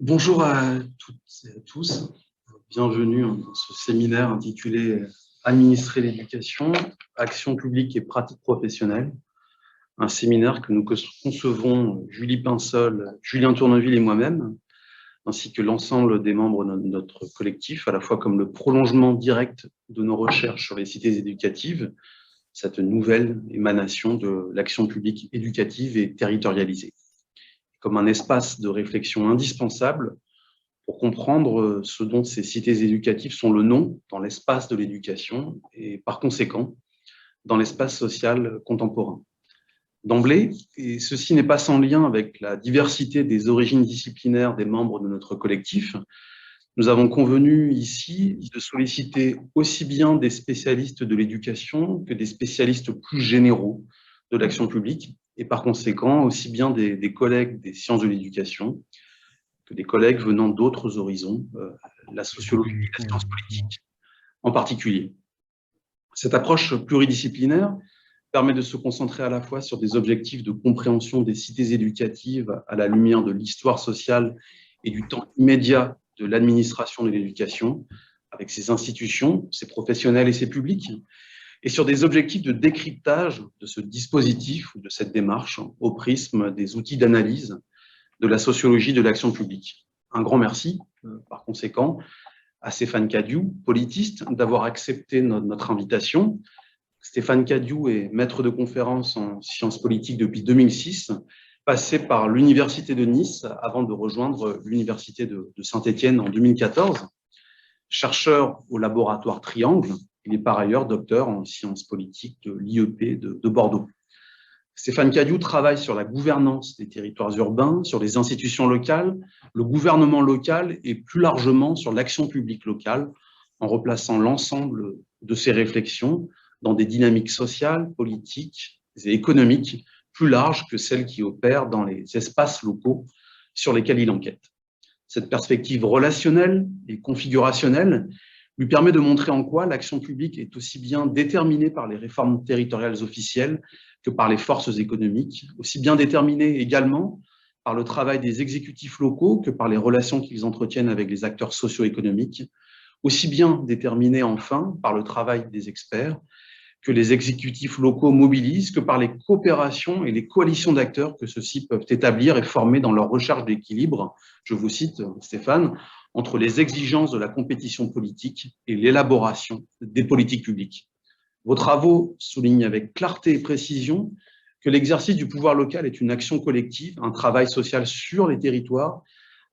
Bonjour à toutes et à tous. Bienvenue dans ce séminaire intitulé Administrer l'éducation, action publique et pratique professionnelle. Un séminaire que nous concevons, Julie Pinsol, Julien Tourneville et moi-même, ainsi que l'ensemble des membres de notre collectif, à la fois comme le prolongement direct de nos recherches sur les cités éducatives, cette nouvelle émanation de l'action publique éducative et territorialisée, comme un espace de réflexion indispensable pour comprendre ce dont ces cités éducatives sont le nom dans l'espace de l'éducation et par conséquent dans l'espace social contemporain. D'emblée, et ceci n'est pas sans lien avec la diversité des origines disciplinaires des membres de notre collectif, nous avons convenu ici de solliciter aussi bien des spécialistes de l'éducation que des spécialistes plus généraux de l'action publique et par conséquent aussi bien des collègues des sciences de l'éducation que des collègues venant d'autres horizons, la sociologie et la science politique en particulier. Cette approche pluridisciplinaire permet de se concentrer à la fois sur des objectifs de compréhension des cités éducatives à la lumière de l'histoire sociale et du temps immédiat de l'administration de l'éducation, avec ses institutions, ses professionnels et ses publics, et sur des objectifs de décryptage de ce dispositif ou de cette démarche au prisme des outils d'analyse de la sociologie de l'action publique. Un grand merci, par conséquent, à Stéphane Cadiou, politiste, d'avoir accepté notre invitation. Stéphane Cadiou est maître de conférences en sciences politiques depuis 2006, passé par l'Université de Nice avant de rejoindre l'Université de Saint-Étienne en 2014. Chercheur au laboratoire Triangle, il est par ailleurs docteur en sciences politiques de l'IEP de Bordeaux. Stéphane Cadiou travaille sur la gouvernance des territoires urbains, sur les institutions locales, le gouvernement local et plus largement sur l'action publique locale, en replaçant l'ensemble de ses réflexions dans des dynamiques sociales, politiques et économiques plus larges que celles qui opèrent dans les espaces locaux sur lesquels il enquête. Cette perspective relationnelle et configurationnelle lui permet de montrer en quoi l'action publique est aussi bien déterminée par les réformes territoriales officielles que par les forces économiques, aussi bien déterminée également par le travail des exécutifs locaux que par les relations qu'ils entretiennent avec les acteurs socio-économiques, aussi bien déterminée enfin par le travail des experts que les exécutifs locaux mobilisent, que par les coopérations et les coalitions d'acteurs que ceux-ci peuvent établir et former dans leur recherche d'équilibre, je vous cite Stéphane, entre les exigences de la compétition politique et l'élaboration des politiques publiques. Vos travaux soulignent avec clarté et précision que l'exercice du pouvoir local est une action collective, un travail social sur les territoires,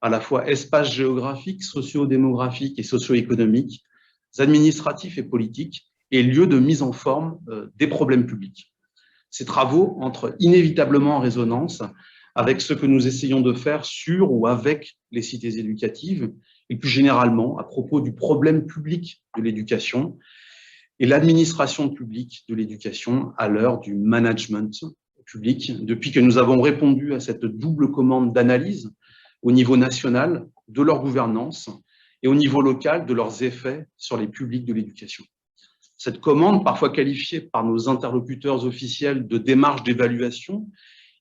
à la fois espace géographique, socio-démographique et socio-économique, administratif et politique, et lieu de mise en forme des problèmes publics. Ces travaux entrent inévitablement en résonance avec ce que nous essayons de faire sur ou avec les cités éducatives, et plus généralement à propos du problème public de l'éducation et l'administration publique de l'éducation à l'heure du management public, depuis que nous avons répondu à cette double commande d'analyse au niveau national de leur gouvernance et au niveau local de leurs effets sur les publics de l'éducation. Cette commande, parfois qualifiée par nos interlocuteurs officiels de démarche d'évaluation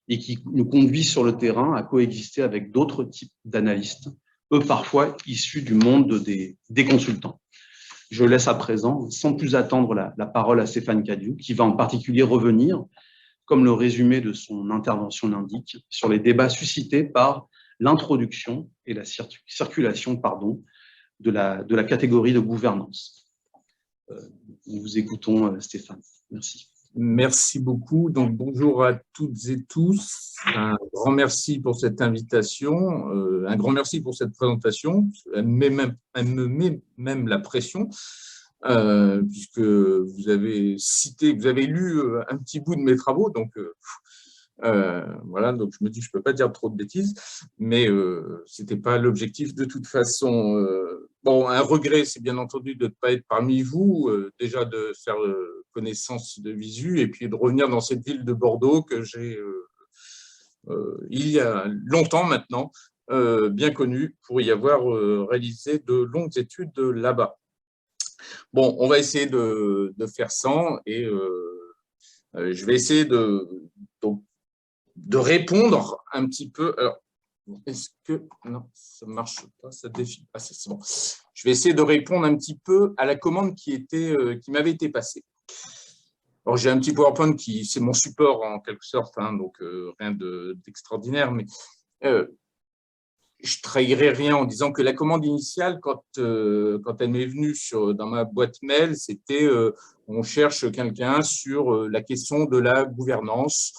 et qui nous conduit sur le terrain à coexister avec d'autres types d'analystes, eux parfois issus du monde des consultants. Je laisse à présent, sans plus attendre, la parole à Stéphane Cadiou, qui va en particulier revenir, comme le résumé de son intervention l'indique, sur les débats suscités par l'introduction et la circulation de la catégorie de gouvernance. Nous vous écoutons, Stéphane. Merci. Merci beaucoup. Donc, bonjour à toutes et tous. Un grand merci pour cette invitation, un grand merci pour cette présentation. Elle me met même la pression, puisque vous avez cité, vous avez lu un petit bout de mes travaux. Donc, voilà, donc je me dis que je ne peux pas dire trop de bêtises, mais ce n'était pas l'objectif de toute façon. Bon, un regret, c'est bien entendu de ne pas être parmi vous, déjà de faire connaissance de visu, et puis de revenir dans cette ville de Bordeaux que j'ai, il y a longtemps maintenant, bien connue pour y avoir réalisé de longues études là-bas. Bon, on va essayer de faire sans, et je vais essayer de répondre un petit peu. Alors, Est-ce que… Non, ça ne marche pas, ça défile. Ah, c'est bon. Je vais essayer de répondre un petit peu à la commande qui m'avait été passée. Alors, j'ai un petit PowerPoint c'est mon support en quelque sorte, hein, donc rien d'extraordinaire, mais je ne trahirai rien en disant que la commande initiale, quand elle m'est venue dans ma boîte mail, c'était on cherche quelqu'un sur la question de la gouvernance.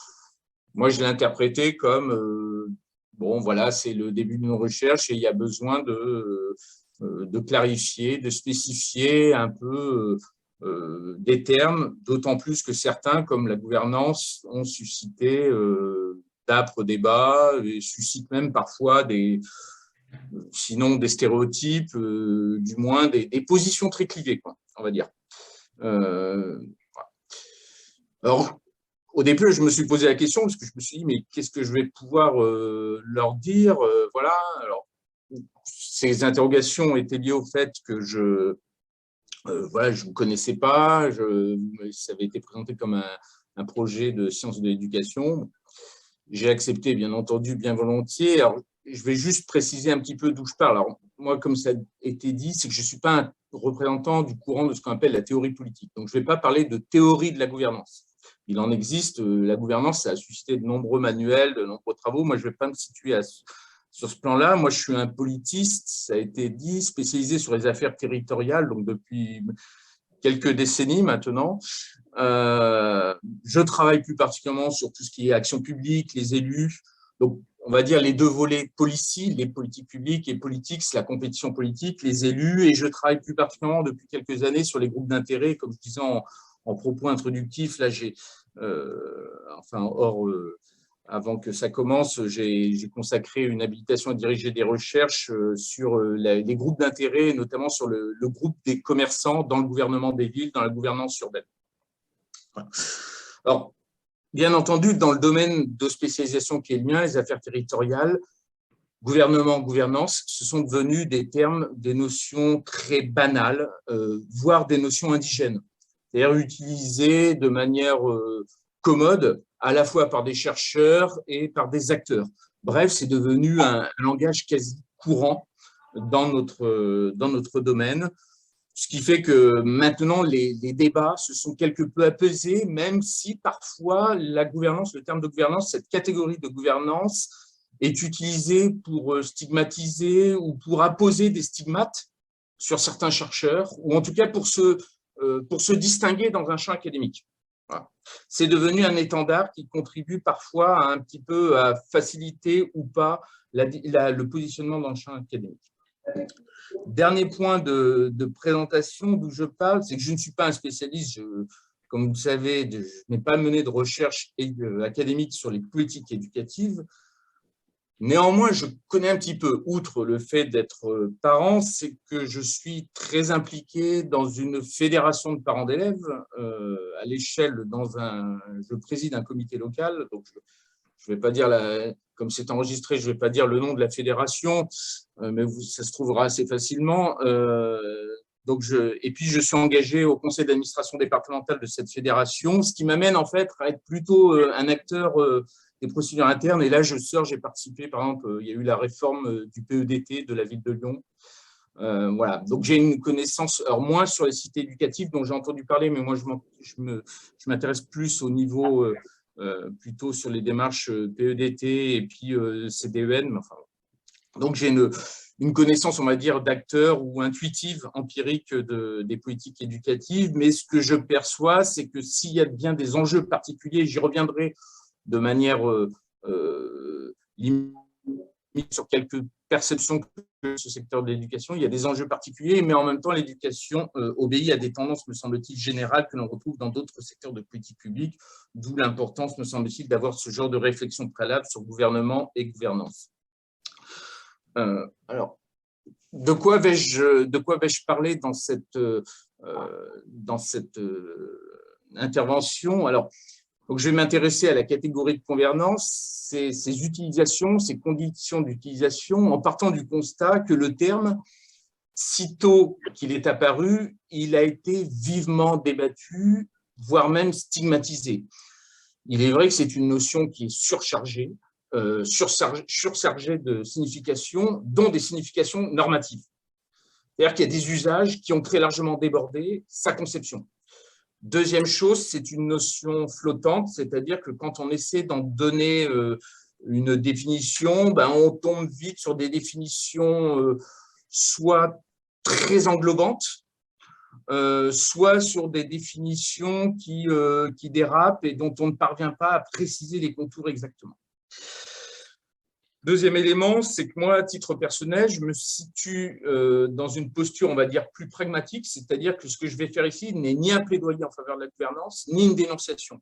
Moi, je l'ai interprété comme bon, voilà, c'est le début d'une recherche et il y a besoin de clarifier, de spécifier un peu des termes, d'autant plus que certains, comme la gouvernance, ont suscité d'âpres débats et suscitent même parfois sinon des stéréotypes, du moins des positions très clivées, quoi, on va dire. Alors, au début, je me suis posé la question parce que je me suis dit, mais qu'est-ce que je vais pouvoir leur dire, voilà. Alors, ces interrogations étaient liées au fait que je ne vous connaissais pas, ça avait été présenté comme un projet de sciences de l'éducation. J'ai accepté, bien entendu, bien volontiers. Alors, je vais juste préciser un petit peu d'où je parle. Alors, moi, comme ça a été dit, c'est que je ne suis pas un représentant du courant de ce qu'on appelle la théorie politique. Donc, je ne vais pas parler de théorie de la gouvernance. Il en existe, la gouvernance, ça a suscité de nombreux manuels, de nombreux travaux. Moi, je ne vais pas me situer sur ce plan-là. Moi, je suis un politiste, ça a été dit, spécialisé sur les affaires territoriales, donc depuis quelques décennies maintenant. Je travaille plus particulièrement sur tout ce qui est action publique, les élus. Donc, on va dire les deux volets policy, les politiques publiques et politiques, c'est la compétition politique, les élus. Et je travaille plus particulièrement depuis quelques années sur les groupes d'intérêt. Comme je disais en propos introductif, là, avant que ça commence, j'ai consacré une habilitation à diriger des recherches sur les groupes d'intérêt, notamment sur le groupe des commerçants dans le gouvernement des villes, dans la gouvernance urbaine. Voilà. Alors, bien entendu, dans le domaine de spécialisation qui est le mien, les affaires territoriales, gouvernement, gouvernance, ce sont devenus des termes, des notions très banales, voire des notions indigènes. C'est-à-dire utilisées de manière commode, à la fois par des chercheurs et par des acteurs. Bref, c'est devenu un langage quasi courant dans notre domaine, ce qui fait que maintenant, les débats se sont quelque peu apaisés, même si parfois la gouvernance, le terme de gouvernance, cette catégorie de gouvernance est utilisée pour stigmatiser ou pour apposer des stigmates sur certains chercheurs, ou en tout cas pour se distinguer dans un champ académique. Voilà. C'est devenu un étendard qui contribue parfois un petit peu à faciliter ou pas le positionnement dans le champ académique. Dernier point de présentation d'où je parle, c'est que je ne suis pas un spécialiste, comme vous le savez, je n'ai pas mené de recherche académique sur les politiques éducatives. Néanmoins, je connais un petit peu, outre le fait d'être parent, c'est que je suis très impliqué dans une fédération de parents d'élèves à l'échelle, je préside un comité local, donc je ne vais pas dire, comme c'est enregistré, je ne vais pas dire le nom de la fédération, mais ça se trouvera assez facilement. Et puis, je suis engagé au conseil d'administration départemental de cette fédération, ce qui m'amène en fait à être plutôt un acteur des procédures internes. Et là, j'ai participé, par exemple, il y a eu la réforme du PEDT de la ville de Lyon. Voilà, donc j'ai une connaissance, alors moins sur les cités éducatives dont j'ai entendu parler, mais moi je m'intéresse plus au niveau plutôt sur les démarches PEDT et puis CDEN. Enfin, donc j'ai une connaissance, on va dire, d'acteur ou intuitive, empirique des politiques éducatives, mais ce que je perçois, c'est que s'il y a bien des enjeux particuliers, j'y reviendrai de manière limite sur quelques perceptions que ce secteur de l'éducation, il y a des enjeux particuliers, mais en même temps, l'éducation obéit à des tendances, me semble-t-il, générales que l'on retrouve dans d'autres secteurs de politique publique, d'où l'importance, me semble-t-il, d'avoir ce genre de réflexion préalable sur gouvernement et gouvernance. Alors, de quoi vais-je parler dans cette intervention? Alors, donc, je vais m'intéresser à la catégorie de gouvernance, ses utilisations, ses conditions d'utilisation, en partant du constat que le terme, sitôt qu'il est apparu, il a été vivement débattu, voire même stigmatisé. Il est vrai que c'est une notion qui est surchargée, surchargés de significations, dont des significations normatives. C'est-à-dire qu'il y a des usages qui ont très largement débordé sa conception. Deuxième chose, c'est une notion flottante, c'est-à-dire que quand on essaie d'en donner une définition, on tombe vite sur des définitions soit très englobantes, soit sur des définitions qui dérapent et dont on ne parvient pas à préciser les contours exactement. Deuxième élément, c'est que moi, à titre personnel, je me situe dans une posture, on va dire, plus pragmatique, c'est-à-dire que ce que je vais faire ici n'est ni un plaidoyer en faveur de la gouvernance, ni une dénonciation.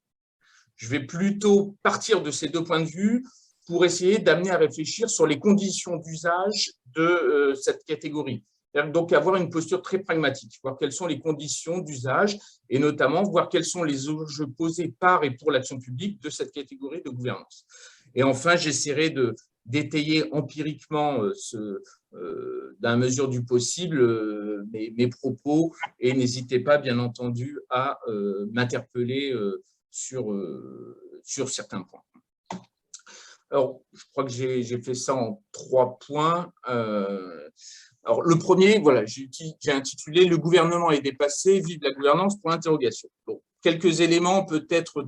Je vais plutôt partir de ces deux points de vue pour essayer d'amener à réfléchir sur les conditions d'usage de cette catégorie. Donc, avoir une posture très pragmatique, voir quelles sont les conditions d'usage et notamment voir quels sont les enjeux posés par et pour l'action publique de cette catégorie de gouvernance. Et enfin, j'essaierai d'étayer empiriquement, dans la mesure du possible, mes propos et n'hésitez pas, bien entendu, à m'interpeller sur certains points. Alors, je crois que j'ai fait ça en 3 points. Alors, le premier, voilà, j'ai intitulé « Le gouvernement est dépassé, vive la gouvernance » pour l'interrogation. Bon, quelques éléments peut-être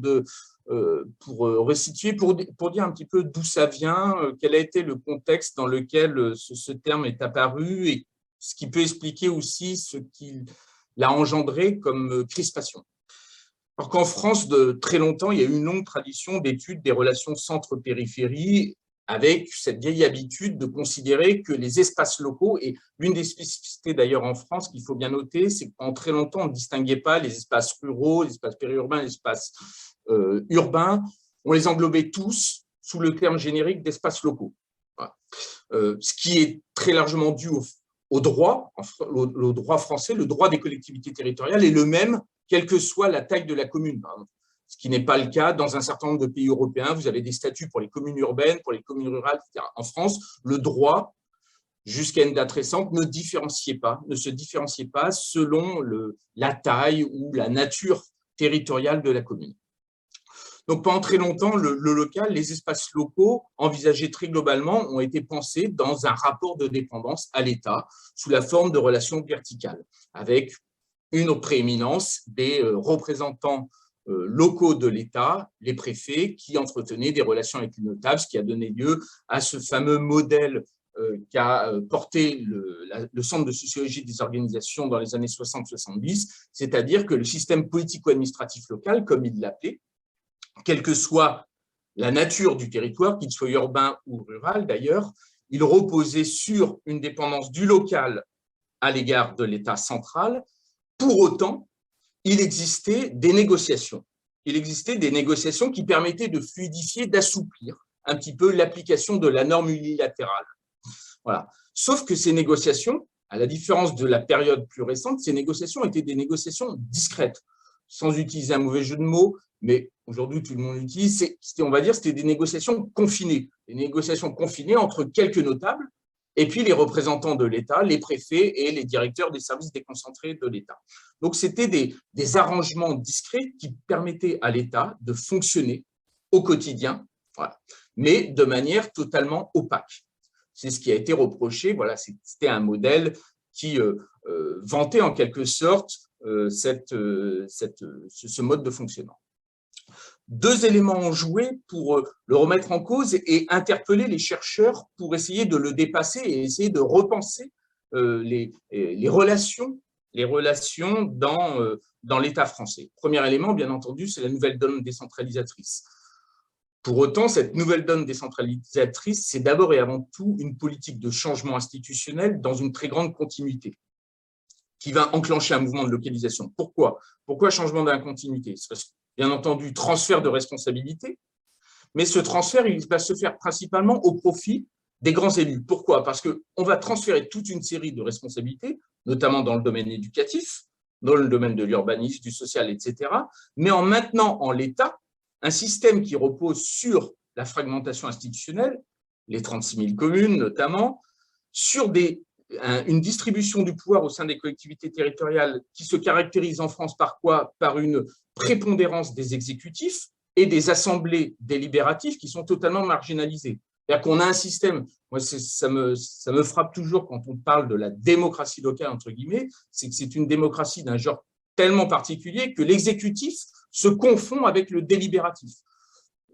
pour resituer, pour dire un petit peu d'où ça vient, quel a été le contexte dans lequel ce terme est apparu et ce qui peut expliquer aussi ce qu'il a engendré comme crispation. Alors qu'en France, de très longtemps, il y a eu une longue tradition d'étude des relations centre-périphérie avec cette vieille habitude de considérer que les espaces locaux, et l'une des spécificités d'ailleurs en France qu'il faut bien noter, c'est qu'en très longtemps, on ne distinguait pas les espaces ruraux, les espaces périurbains, les espaces urbains, on les englobait tous sous le terme générique d'espaces locaux. Voilà. Ce qui est très largement dû au droit français, le droit des collectivités territoriales est le même, quelle que soit la taille de la commune. Ce qui n'est pas le cas dans un certain nombre de pays européens. Vous avez des statuts pour les communes urbaines, pour les communes rurales, etc. En France, le droit, jusqu'à une date récente, ne se différenciait pas selon la taille ou la nature territoriale de la commune. Donc, pendant très longtemps, le local, les espaces locaux, envisagés très globalement, ont été pensés dans un rapport de dépendance à l'État, sous la forme de relations verticales, avec une prééminence des représentants locaux de l'État, les préfets, qui entretenaient des relations avec les notables, ce qui a donné lieu à ce fameux modèle qu'a porté le Centre de sociologie des organisations dans les années 60-70, c'est-à-dire que le système politico-administratif local, comme il l'appelait, quelle que soit la nature du territoire, qu'il soit urbain ou rural d'ailleurs, il reposait sur une dépendance du local à l'égard de l'État central. Pour autant, il existait des négociations. Il existait des négociations qui permettaient de fluidifier, d'assouplir un petit peu l'application de la norme unilatérale. Voilà. Sauf que ces négociations, à la différence de la période plus récente, ces négociations étaient des négociations discrètes, sans utiliser un mauvais jeu de mots, mais aujourd'hui tout le monde l'utilise, on va dire c'était des négociations confinées entre quelques notables et puis les représentants de l'État, les préfets et les directeurs des services déconcentrés de l'État. Donc c'était des arrangements discrets qui permettaient à l'État de fonctionner au quotidien, voilà, mais de manière totalement opaque. C'est ce qui a été reproché, voilà, c'était un modèle qui vantait en quelque sorte ce mode de fonctionnement. 2 éléments ont joué pour le remettre en cause et interpeller les chercheurs pour essayer de le dépasser et essayer de repenser les relations dans l'État français. Premier élément, bien entendu, c'est la nouvelle donne décentralisatrice. Pour autant, cette nouvelle donne décentralisatrice, c'est d'abord et avant tout une politique de changement institutionnel dans une très grande continuité, qui va enclencher un mouvement de localisation. Pourquoi changement dans la continuité? Bien entendu, transfert de responsabilité, mais ce transfert, il va se faire principalement au profit des grands élus. Pourquoi? Parce qu'on va transférer toute une série de responsabilités, notamment dans le domaine éducatif, dans le domaine de l'urbanisme, du social, etc., mais en maintenant en l'état un système qui repose sur la fragmentation institutionnelle, les 36 000 communes notamment, sur une distribution du pouvoir au sein des collectivités territoriales qui se caractérise en France par quoi? Par une prépondérance des exécutifs, et des assemblées délibératives qui sont totalement marginalisées. C'est-à-dire qu'on a un système, moi ça me frappe toujours quand on parle de la démocratie locale, entre guillemets, c'est que c'est une démocratie d'un genre tellement particulier que l'exécutif se confond avec le délibératif.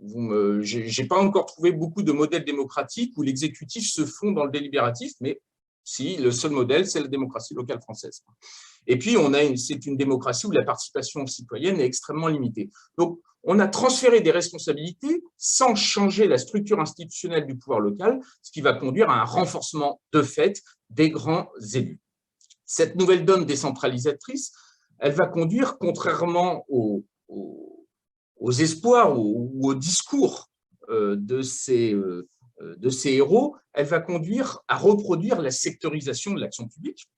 Je n'ai pas encore trouvé beaucoup de modèles démocratiques où l'exécutif se fond dans le délibératif, mais si, le seul modèle, c'est la démocratie locale française. Et puis, c'est une démocratie où la participation citoyenne est extrêmement limitée. Donc, on a transféré des responsabilités sans changer la structure institutionnelle du pouvoir local, ce qui va conduire à un renforcement de fait des grands élus. Cette nouvelle donne décentralisatrice, elle va conduire, contrairement aux espoirs ou aux discours de ces héros, elle va conduire à reproduire la sectorisation de l'action publique.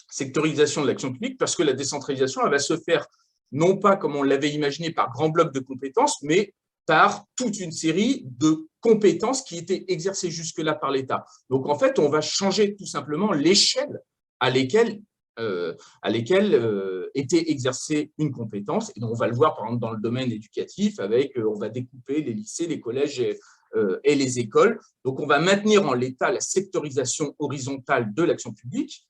Sectorisation de l'action publique parce que la décentralisation, elle va se faire non pas comme on l'avait imaginé par grands blocs de compétences, mais par toute une série de compétences qui étaient exercées jusque-là par l'État. Donc, en fait, on va changer tout simplement l'échelle à lesquelles était exercée une compétence. Et on va le voir, par exemple, dans le domaine éducatif, avec, on va découper les lycées, les collèges et les écoles. Donc, on va maintenir en l'état la sectorisation horizontale de l'action publique,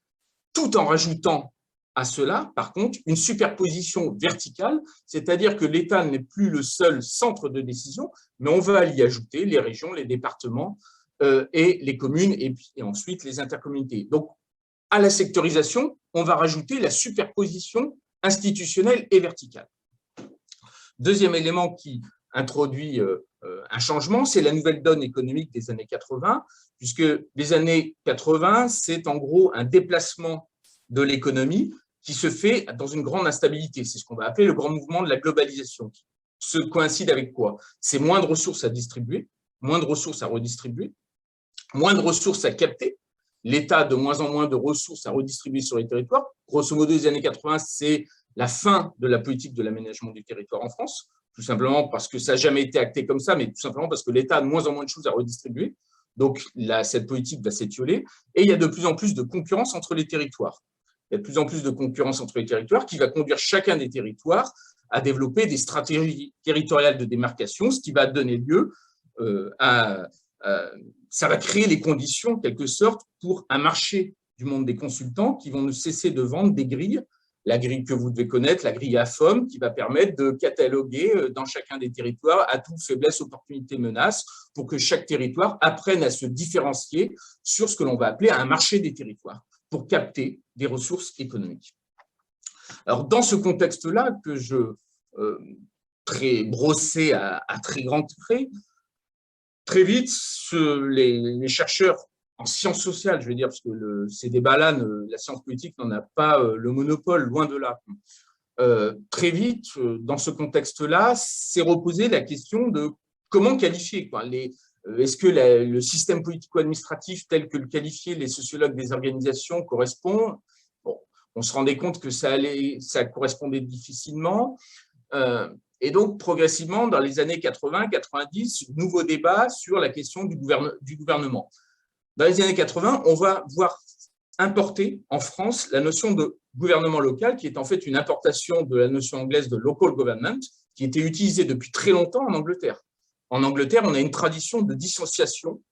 tout en rajoutant à cela, par contre, une superposition verticale, c'est-à-dire que l'État n'est plus le seul centre de décision, mais on va y ajouter les régions, les départements et les communes, et ensuite les intercommunautés. Donc, à la sectorisation, on va rajouter la superposition institutionnelle et verticale. Deuxième élément qui introduit un changement, c'est la nouvelle donne économique des années 80, puisque les années 80, c'est en gros un déplacement de l'économie qui se fait dans une grande instabilité. C'est ce qu'on va appeler le grand mouvement de la globalisation. Ce coïncide avec quoi? C'est moins de ressources à distribuer, moins de ressources à redistribuer, moins de ressources à capter, l'État a de moins en moins de ressources à redistribuer sur les territoires. Grosso modo, les années 80, c'est la fin de la politique de l'aménagement du territoire en France, tout simplement parce que ça n'a jamais été acté comme ça, mais tout simplement parce que l'État a de moins en moins de choses à redistribuer. Donc, cette politique va s'étioler. Et il y a de plus en plus de concurrence entre les territoires. Il y a de plus en plus de concurrence entre les territoires qui va conduire chacun des territoires à développer des stratégies territoriales de démarcation, ce qui va donner lieu ça va créer les conditions, en quelque sorte, pour un marché du monde des consultants qui vont ne cesser de vendre des grilles, la grille que vous devez connaître, la grille AFOM, qui va permettre de cataloguer dans chacun des territoires atouts, faiblesses, opportunités, menaces, pour que chaque territoire apprenne à se différencier sur ce que l'on va appeler un marché des territoires, pour capter des ressources économiques. Alors, dans ce contexte-là, que je brossé à très grands traits, très vite, les chercheurs en sciences sociales, je veux dire, parce que ces débats-là, la science politique n'en a pas le monopole, loin de là. Très vite, dans ce contexte-là, s'est reposée la question de comment qualifier. Est-ce que le système politico-administratif tel que le qualifiaient les sociologues des organisations correspond? Bon, on se rendait compte que ça correspondait difficilement. Et donc, progressivement, dans les années 80-90, nouveau débat sur la question du gouvernement. Dans les années 80, on va voir importer en France la notion de gouvernement local, qui est en fait une importation de la notion anglaise de local government, qui était utilisée depuis très longtemps en Angleterre. En Angleterre, on a une tradition de dissociation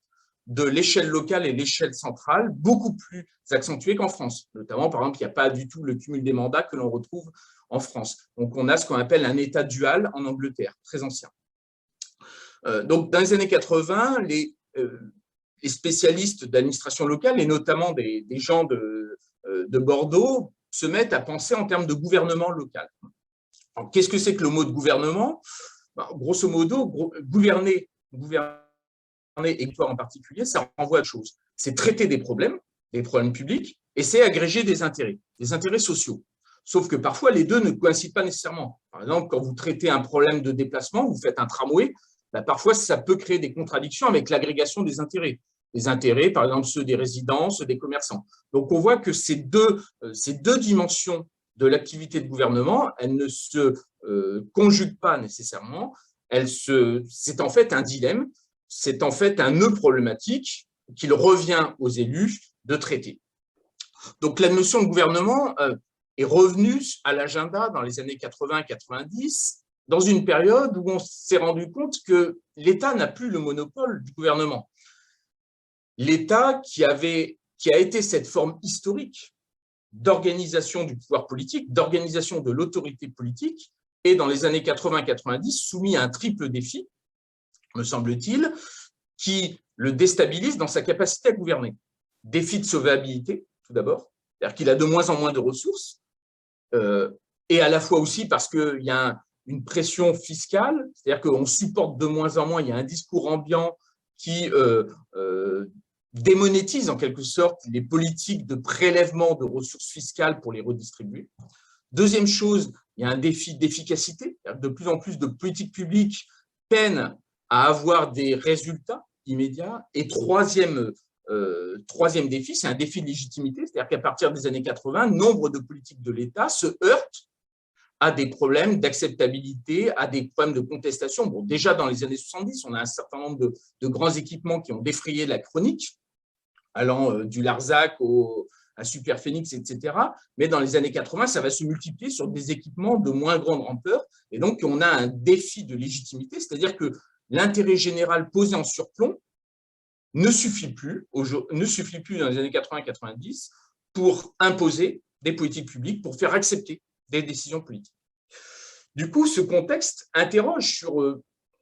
de l'échelle locale et l'échelle centrale, beaucoup plus accentuée qu'en France. Notamment, par exemple, il n'y a pas du tout le cumul des mandats que l'on retrouve en France. Donc, on a ce qu'on appelle un État dual en Angleterre, très ancien. Donc, dans les années 80, les spécialistes d'administration locale, et notamment des gens de Bordeaux, se mettent à penser en termes de gouvernement local. Qu'est-ce que c'est que le mot de gouvernement? Grosso modo, gouverner et en particulier, ça renvoie à autre chose. C'est traiter des problèmes publics, et c'est agréger des intérêts sociaux. Sauf que parfois, les deux ne coïncident pas nécessairement. Par exemple, quand vous traitez un problème de déplacement, vous faites un tramway, parfois, ça peut créer des contradictions avec l'agrégation des intérêts. Les intérêts, par exemple, ceux des résidents, ceux des commerçants. Donc, on voit que ces deux dimensions de l'activité de gouvernement, elles ne se conjuguent pas nécessairement. C'est en fait un dilemme, c'est en fait un nœud problématique qu'il revient aux élus de traiter. Donc, la notion de gouvernement est revenue à l'agenda dans les années 80-90, dans une période où on s'est rendu compte que l'État n'a plus le monopole du gouvernement. L'État qui a été cette forme historique d'organisation du pouvoir politique, d'organisation de l'autorité politique, est dans les années 80-90 soumis à un triple défi, me semble-t-il, qui le déstabilise dans sa capacité à gouverner. Défi de solvabilité, tout d'abord, c'est-à-dire qu'il a de moins en moins de ressources, et à la fois aussi parce qu'il y a une pression fiscale, c'est-à-dire qu'on supporte de moins en moins, il y a un discours ambiant qui démonétise en quelque sorte les politiques de prélèvement de ressources fiscales pour les redistribuer. Deuxième chose, il y a un défi d'efficacité, de plus en plus de politiques publiques peinent à avoir des résultats immédiats. Et troisième défi, c'est un défi de légitimité, c'est-à-dire qu'à partir des années 80, nombre de politiques de l'État se heurtent à des problèmes d'acceptabilité, à des problèmes de contestation. Bon, déjà dans les années 70, on a un certain nombre de grands équipements qui ont défrayé la chronique, allant du Larzac à Superphénix, etc. Mais dans les années 80, ça va se multiplier sur des équipements de moins grande ampleur. Et donc, on a un défi de légitimité, c'est-à-dire que l'intérêt général posé en surplomb ne suffit plus dans les années 80-90 pour imposer des politiques publiques, pour faire accepter des décisions politiques. Du coup, ce contexte interroge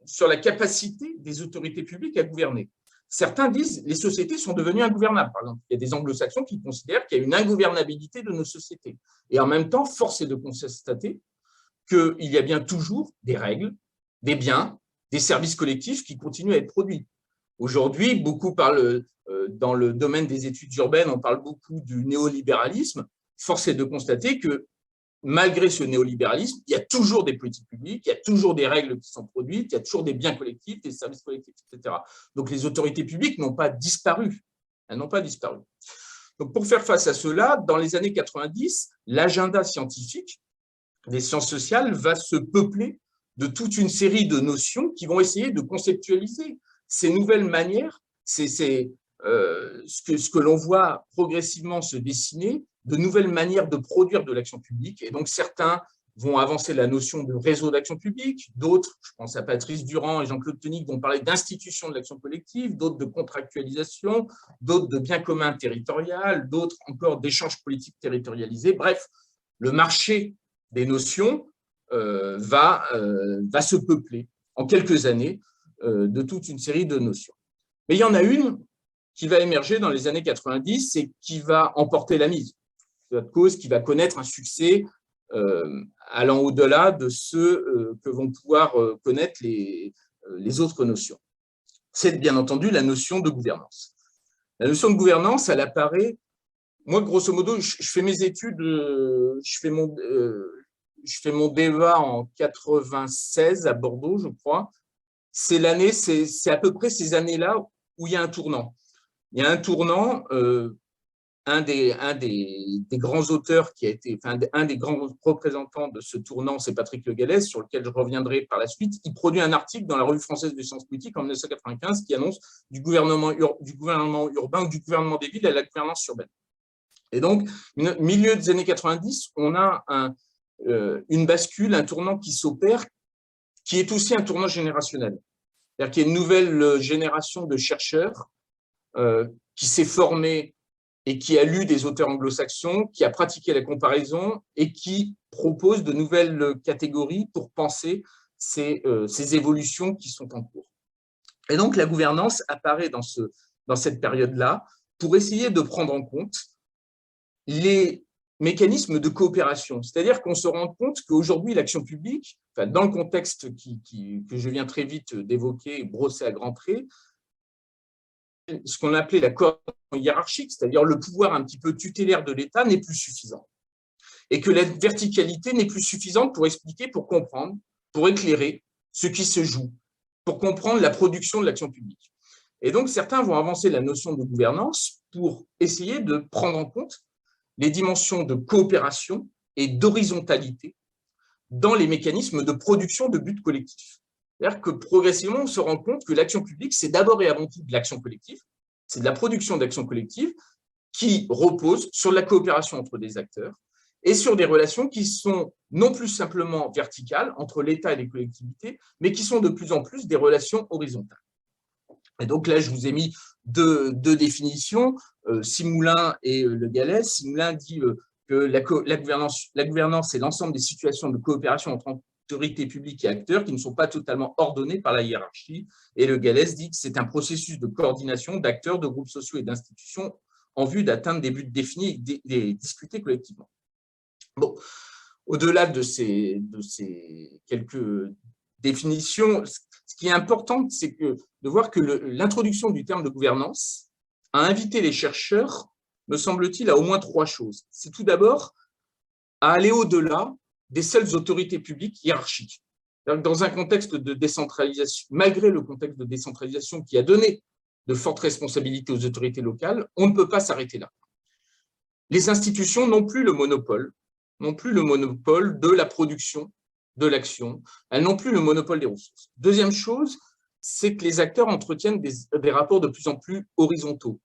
sur la capacité des autorités publiques à gouverner. Certains disent que les sociétés sont devenues ingouvernables. Par exemple, il y a des anglo-saxons qui considèrent qu'il y a une ingouvernabilité de nos sociétés. Et en même temps, force est de constater qu'il y a bien toujours des règles, des biens, des services collectifs qui continuent à être produits. Aujourd'hui, beaucoup parlent, dans le domaine des études urbaines, on parle beaucoup du néolibéralisme. Force est de constater que malgré ce néolibéralisme, il y a toujours des politiques publiques, il y a toujours des règles qui sont produites, il y a toujours des biens collectifs, des services collectifs, etc. Donc, les autorités publiques n'ont pas disparu. Elles n'ont pas disparu. Donc, pour faire face à cela, dans les années 90, l'agenda scientifique des sciences sociales va se peupler de toute une série de notions qui vont essayer de conceptualiser ces nouvelles manières, ce que l'on voit progressivement se dessiner, de nouvelles manières de produire de l'action publique. Et donc, certains vont avancer la notion de réseau d'action publique, d'autres, je pense à Patrice Durand et Jean-Claude Tenique, vont parler d'institution de l'action collective, d'autres de contractualisation, d'autres de bien commun territorial, d'autres encore d'échanges politiques territorialisés. Bref, le marché des notions va se peupler en quelques années de toute une série de notions. Mais il y en a une qui va émerger dans les années 90 et qui va emporter la mise. Cette cause qui va connaître un succès allant au-delà de ceux que vont pouvoir connaître les autres notions. C'est bien entendu la notion de gouvernance. La notion de gouvernance, elle apparaît, moi grosso modo, je fais mes études, je fais mon DEA en 96 à Bordeaux, je crois. C'est à peu près ces années-là où il y a un tournant. Il y a un tournant, un des grands auteurs qui a été, enfin, un des grands représentants de ce tournant, c'est Patrick Le Gallès, sur lequel je reviendrai par la suite. Il produit un article dans la Revue française des sciences politiques en 1995 qui annonce du gouvernement urbain ou du gouvernement des villes à la gouvernance urbaine. Et donc, milieu des années 90, on a une bascule, un tournant qui s'opère, qui est aussi un tournant générationnel. C'est-à-dire qu'il y a une nouvelle génération de chercheurs qui s'est formée et qui a lu des auteurs anglo-saxons, qui a pratiqué la comparaison et qui propose de nouvelles catégories pour penser ces évolutions qui sont en cours. Et donc, la gouvernance apparaît dans cette période-là pour essayer de prendre en compte les mécanismes de coopération. C'est-à-dire qu'on se rend compte qu'aujourd'hui, l'action publique, enfin, dans le contexte que je viens très vite d'évoquer, brosser à grands traits, ce qu'on appelait la coordination hiérarchique, c'est-à-dire le pouvoir un petit peu tutélaire de l'État, n'est plus suffisant. Et que la verticalité n'est plus suffisante pour expliquer, pour comprendre, pour éclairer ce qui se joue, pour comprendre la production de l'action publique. Et donc, certains vont avancer la notion de gouvernance pour essayer de prendre en compte les dimensions de coopération et d'horizontalité dans les mécanismes de production de buts collectifs. C'est-à-dire que progressivement, on se rend compte que l'action publique, c'est d'abord et avant tout de l'action collective, c'est de la production d'action collective qui repose sur la coopération entre des acteurs et sur des relations qui sont non plus simplement verticales entre l'État et les collectivités, mais qui sont de plus en plus des relations horizontales. Et donc là, je vous ai mis deux définitions, Simoulin et Le Gallès. Simoulin dit que la gouvernance, c'est l'ensemble des situations de coopération entre autorités publiques et acteurs qui ne sont pas totalement ordonnées par la hiérarchie. Et Le Gallès dit que c'est un processus de coordination d'acteurs, de groupes sociaux et d'institutions en vue d'atteindre des buts définis et discutés collectivement. Bon, au-delà de ces quelques définitions, ce qui est important, c'est de voir que l'introduction du terme de gouvernance a invité les chercheurs, me semble-t-il, à au moins trois choses. C'est tout d'abord à aller au-delà des seules autorités publiques hiérarchiques. Dans un contexte de décentralisation, malgré le contexte de décentralisation qui a donné de fortes responsabilités aux autorités locales, on ne peut pas s'arrêter là. Les institutions n'ont plus le monopole de la production, de l'action, elles n'ont plus le monopole des ressources. Deuxième chose, c'est que les acteurs entretiennent des rapports de plus en plus horizontaux,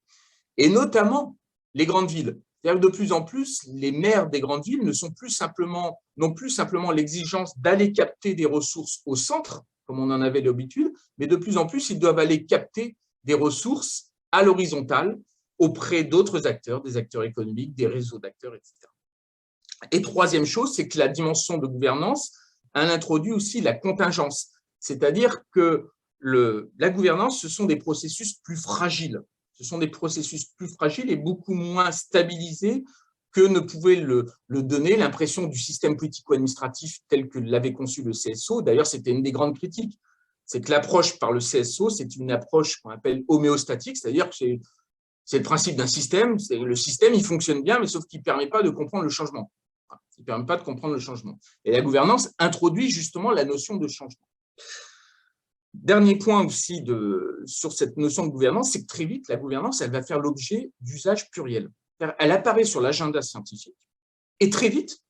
et notamment les grandes villes. C'est-à-dire que de plus en plus, les maires des grandes villes n'ont plus simplement l'exigence d'aller capter des ressources au centre, comme on en avait l'habitude, mais de plus en plus, ils doivent aller capter des ressources à l'horizontale auprès d'autres acteurs, des acteurs économiques, des réseaux d'acteurs, etc. Et troisième chose, c'est que la dimension de gouvernance a introduit aussi la contingence, c'est-à-dire que la gouvernance, ce sont des processus plus fragiles. Ce sont des processus plus fragiles et beaucoup moins stabilisés que ne pouvait le donner l'impression du système politico-administratif tel que l'avait conçu le CSO. D'ailleurs, c'était une des grandes critiques. C'est que l'approche par le CSO, c'est une approche qu'on appelle homéostatique, c'est-à-dire que c'est le principe d'un système. Le système, il fonctionne bien, mais sauf qu'il ne permet pas de comprendre le changement. Il ne permet pas de comprendre le changement. Et la gouvernance introduit justement la notion de changement. Dernier point aussi sur cette notion de gouvernance, c'est que très vite, la gouvernance, elle va faire l'objet d'usages pluriels. Elle apparaît sur l'agenda scientifique et très vite,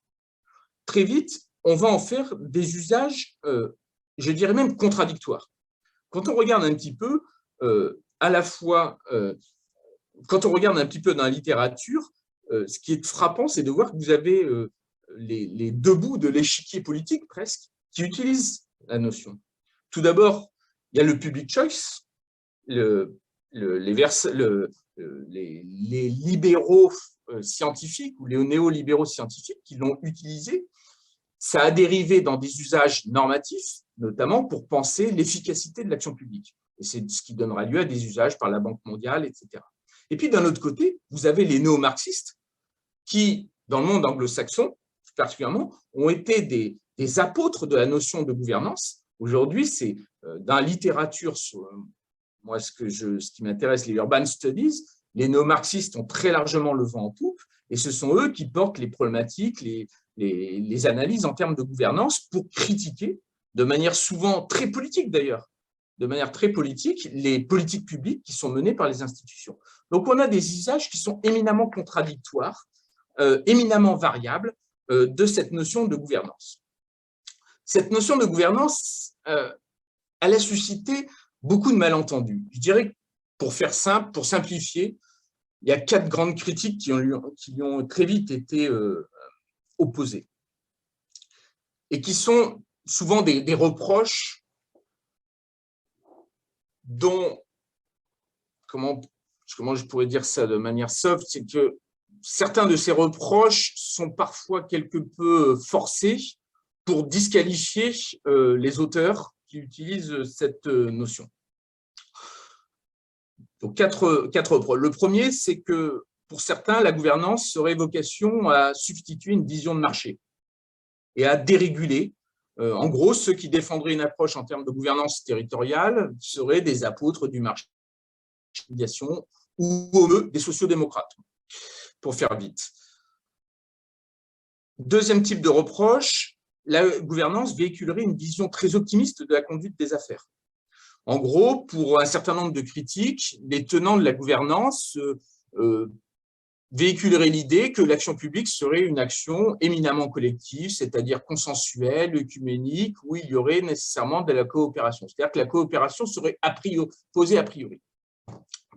on va en faire des usages, je dirais même contradictoires. Quand on regarde un petit peu, quand on regarde un petit peu dans la littérature, ce qui est frappant, c'est de voir que vous avez les deux bouts de l'échiquier politique presque qui utilisent la notion. Tout d'abord, il y a le public choice, les libéraux scientifiques ou les néolibéraux scientifiques qui l'ont utilisé. Ça a dérivé dans des usages normatifs, notamment pour penser l'efficacité de l'action publique. Et c'est ce qui donnera lieu à des usages par la Banque mondiale, etc. Et puis, d'un autre côté, vous avez les néo-marxistes qui, dans le monde anglo-saxon, particulièrement, ont été des apôtres de la notion de gouvernance. Aujourd'hui, c'est dans la littérature, moi, ce qui m'intéresse, les urban studies, les néo-marxistes ont très largement le vent en poupe, et ce sont eux qui portent les problématiques, les analyses en termes de gouvernance pour critiquer, de manière souvent très politique d'ailleurs, de manière très politique, les politiques publiques qui sont menées par les institutions. Donc, on a des usages qui sont éminemment contradictoires, éminemment variables de cette notion de gouvernance. Cette notion de gouvernance, elle a suscité beaucoup de malentendus. Je dirais que pour faire simple, pour simplifier, il y a 4 grandes critiques qui ont très vite été opposées et qui sont souvent des reproches dont, comment je pourrais dire ça de manière soft, c'est que certains de ces reproches sont parfois quelque peu forcés pour disqualifier les auteurs qui utilisent cette notion. Donc, quatre reproches. Le premier, c'est que pour certains, la gouvernance aurait vocation à substituer une vision de marché et à déréguler. En gros, ceux qui défendraient une approche en termes de gouvernance territoriale seraient des apôtres du marché ou des sociodémocrates, pour faire vite. Deuxième type de reproche, la gouvernance véhiculerait une vision très optimiste de la conduite des affaires. En gros, pour un certain nombre de critiques, les tenants de la gouvernance véhiculeraient l'idée que l'action publique serait une action éminemment collective, c'est-à-dire consensuelle, œcuménique, où il y aurait nécessairement de la coopération. C'est-à-dire que la coopération serait posée a priori.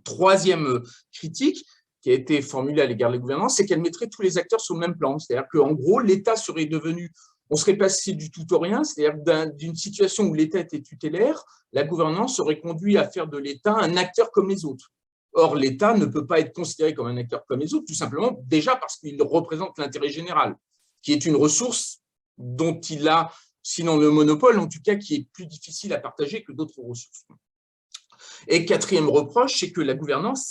Troisième critique, qui a été formulée à l'égard de la gouvernance, c'est qu'elle mettrait tous les acteurs sur le même plan. C'est-à-dire qu'en gros, l'État serait devenu, on serait passé du tout au rien, c'est-à-dire d'une situation où l'État était tutélaire, la gouvernance aurait conduit à faire de l'État un acteur comme les autres. Or, l'État ne peut pas être considéré comme un acteur comme les autres, tout simplement déjà parce qu'il représente l'intérêt général, qui est une ressource dont il a, sinon le monopole, en tout cas qui est plus difficile à partager que d'autres ressources. Et quatrième reproche, c'est que la gouvernance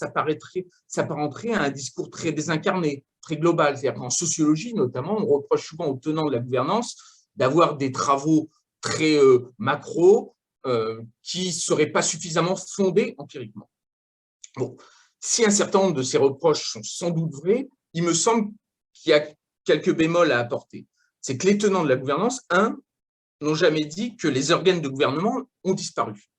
s'apparenterait à un discours très désincarné, très global. C'est-à-dire qu'en sociologie, notamment, on reproche souvent aux tenants de la gouvernance d'avoir des travaux très macro qui ne seraient pas suffisamment fondés empiriquement. Bon, si un certain nombre de ces reproches sont sans doute vrais, il me semble qu'il y a quelques bémols à apporter. C'est que les tenants de la gouvernance, n'ont jamais dit que les organes de gouvernement ont disparu.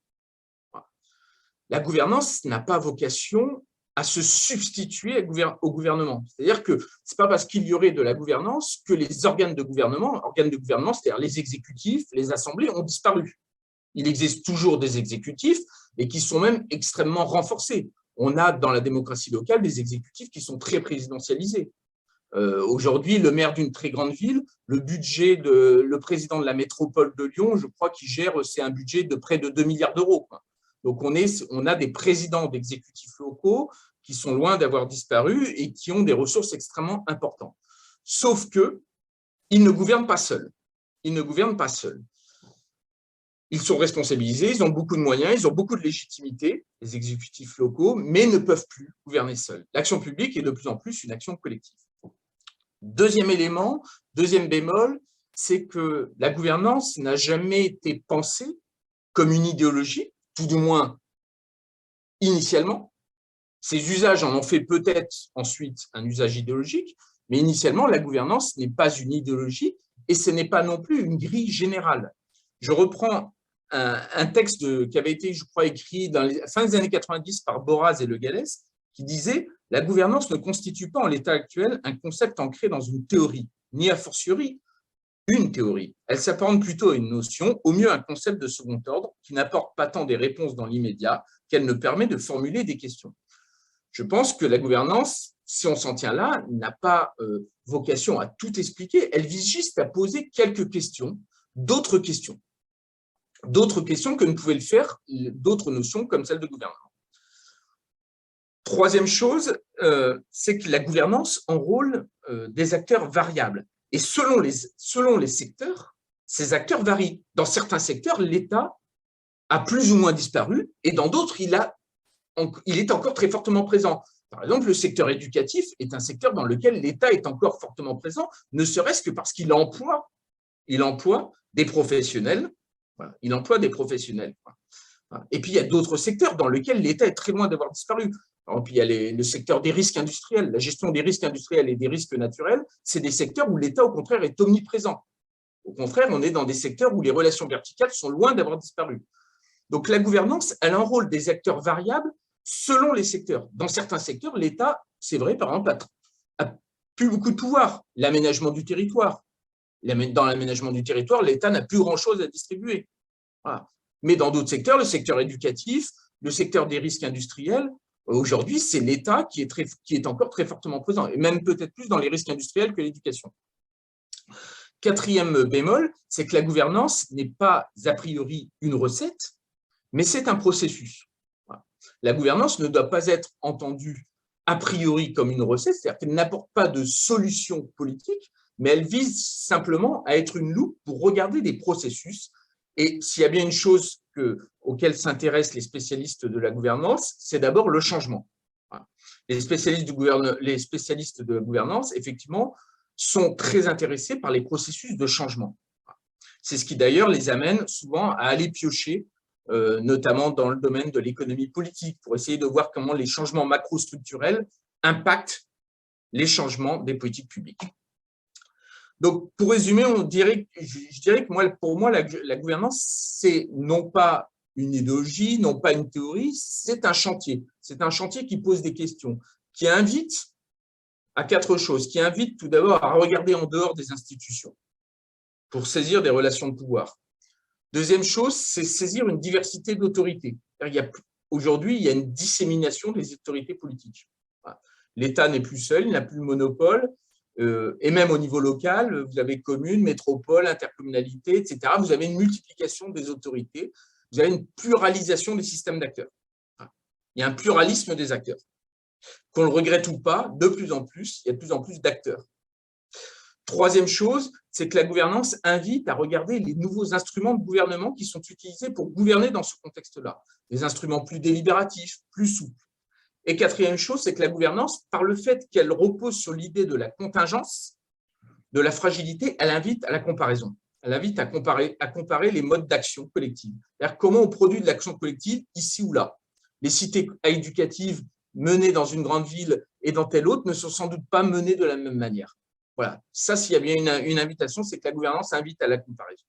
La gouvernance n'a pas vocation à se substituer au gouvernement. C'est-à-dire que ce n'est pas parce qu'il y aurait de la gouvernance que les organes de gouvernement, c'est-à-dire les exécutifs, les assemblées, ont disparu. Il existe toujours des exécutifs et qui sont même extrêmement renforcés. On a dans la démocratie locale des exécutifs qui sont très présidentialisés. Aujourd'hui, le maire d'une très grande ville, le président de la métropole de Lyon, je crois qu'il gère, c'est un budget de près de 2 milliards d'euros. Donc, on a des présidents d'exécutifs locaux qui sont loin d'avoir disparu et qui ont des ressources extrêmement importantes. Sauf qu'ils ne gouvernent pas seuls. Ils ne gouvernent pas seuls. Ils sont responsabilisés, ils ont beaucoup de moyens, ils ont beaucoup de légitimité, les exécutifs locaux, mais ne peuvent plus gouverner seuls. L'action publique est de plus en plus une action collective. Deuxième élément, deuxième bémol, c'est que la gouvernance n'a jamais été pensée comme une idéologie, tout du moins initialement. Ces usages en ont fait peut-être ensuite un usage idéologique, mais initialement, la gouvernance n'est pas une idéologie et ce n'est pas non plus une grille générale. Je reprends un texte qui avait été, je crois, écrit dans les fin des années 90 par Boraz et Le Gallès, qui disait « La gouvernance ne constitue pas en l'état actuel un concept ancré dans une théorie, ni a fortiori une théorie. Elle s'apparente plutôt à une notion, au mieux un concept de second ordre, qui n'apporte pas tant des réponses dans l'immédiat qu'elle ne permet de formuler des questions. » Je pense que la gouvernance, si on s'en tient là, n'a pas vocation à tout expliquer, elle vise juste à poser quelques questions, d'autres questions que ne pouvaient le faire d'autres notions comme celle de gouvernement. Troisième chose, c'est que la gouvernance enrôle des acteurs variables. Et selon les secteurs, ces acteurs varient. Dans certains secteurs, l'État a plus ou moins disparu, et dans d'autres, il est encore très fortement présent. Par exemple, le secteur éducatif est un secteur dans lequel l'État est encore fortement présent, ne serait-ce que parce qu'il emploie des professionnels. Voilà, il emploie des professionnels. Et puis, il y a d'autres secteurs dans lesquels l'État est très loin d'avoir disparu. Alors, puis, il y a le secteur des risques industriels. La gestion des risques industriels et des risques naturels, c'est des secteurs où l'État, au contraire, est omniprésent. Au contraire, on est dans des secteurs où les relations verticales sont loin d'avoir disparu. Donc, la gouvernance, elle enrôle des acteurs variables selon les secteurs. Dans certains secteurs, l'État, c'est vrai, par exemple, a plus beaucoup de pouvoir. L'aménagement du territoire. Dans l'aménagement du territoire, l'État n'a plus grand-chose à distribuer. Voilà. Mais dans d'autres secteurs, le secteur éducatif, le secteur des risques industriels, aujourd'hui, c'est l'État qui est encore très fortement présent, et même peut-être plus dans les risques industriels que l'éducation. Quatrième bémol, c'est que la gouvernance n'est pas a priori une recette, mais c'est un processus. Voilà. La gouvernance ne doit pas être entendue a priori comme une recette, c'est-à-dire qu'elle n'apporte pas de solution politique, mais elle vise simplement à être une loupe pour regarder des processus. Et s'il y a bien une chose auquel s'intéressent les spécialistes de la gouvernance, c'est d'abord le changement. Les spécialistes de la gouvernance, effectivement, sont très intéressés par les processus de changement. C'est ce qui d'ailleurs les amène souvent à aller piocher, notamment dans le domaine de l'économie politique, pour essayer de voir comment les changements macrostructurels impactent les changements des politiques publiques. Donc, pour résumer, je dirais que pour moi, la gouvernance, c'est non pas une idéologie, non pas une théorie, c'est un chantier. C'est un chantier qui pose des questions, qui invite à quatre choses, qui invite tout d'abord à regarder en dehors des institutions pour saisir des relations de pouvoir. Deuxième chose, c'est saisir une diversité d'autorités. Aujourd'hui, il y a une dissémination des autorités politiques. L'État n'est plus seul, il n'a plus le monopole. Et même au niveau local, vous avez communes, métropoles, intercommunalités, etc. Vous avez une multiplication des autorités, vous avez une pluralisation des systèmes d'acteurs. Il y a un pluralisme des acteurs. Qu'on le regrette ou pas, de plus en plus, il y a de plus en plus d'acteurs. Troisième chose, c'est que la gouvernance invite à regarder les nouveaux instruments de gouvernement qui sont utilisés pour gouverner dans ce contexte-là. Des instruments plus délibératifs, plus souples. Et quatrième chose, c'est que la gouvernance, par le fait qu'elle repose sur l'idée de la contingence, de la fragilité, elle invite à la comparaison. Elle invite à comparer les modes d'action collective. C'est-à-dire comment on produit de l'action collective ici ou là. Les cités éducatives menées dans une grande ville et dans telle autre ne sont sans doute pas menées de la même manière. Voilà, ça, s'il y a bien une invitation, c'est que la gouvernance invite à la comparaison.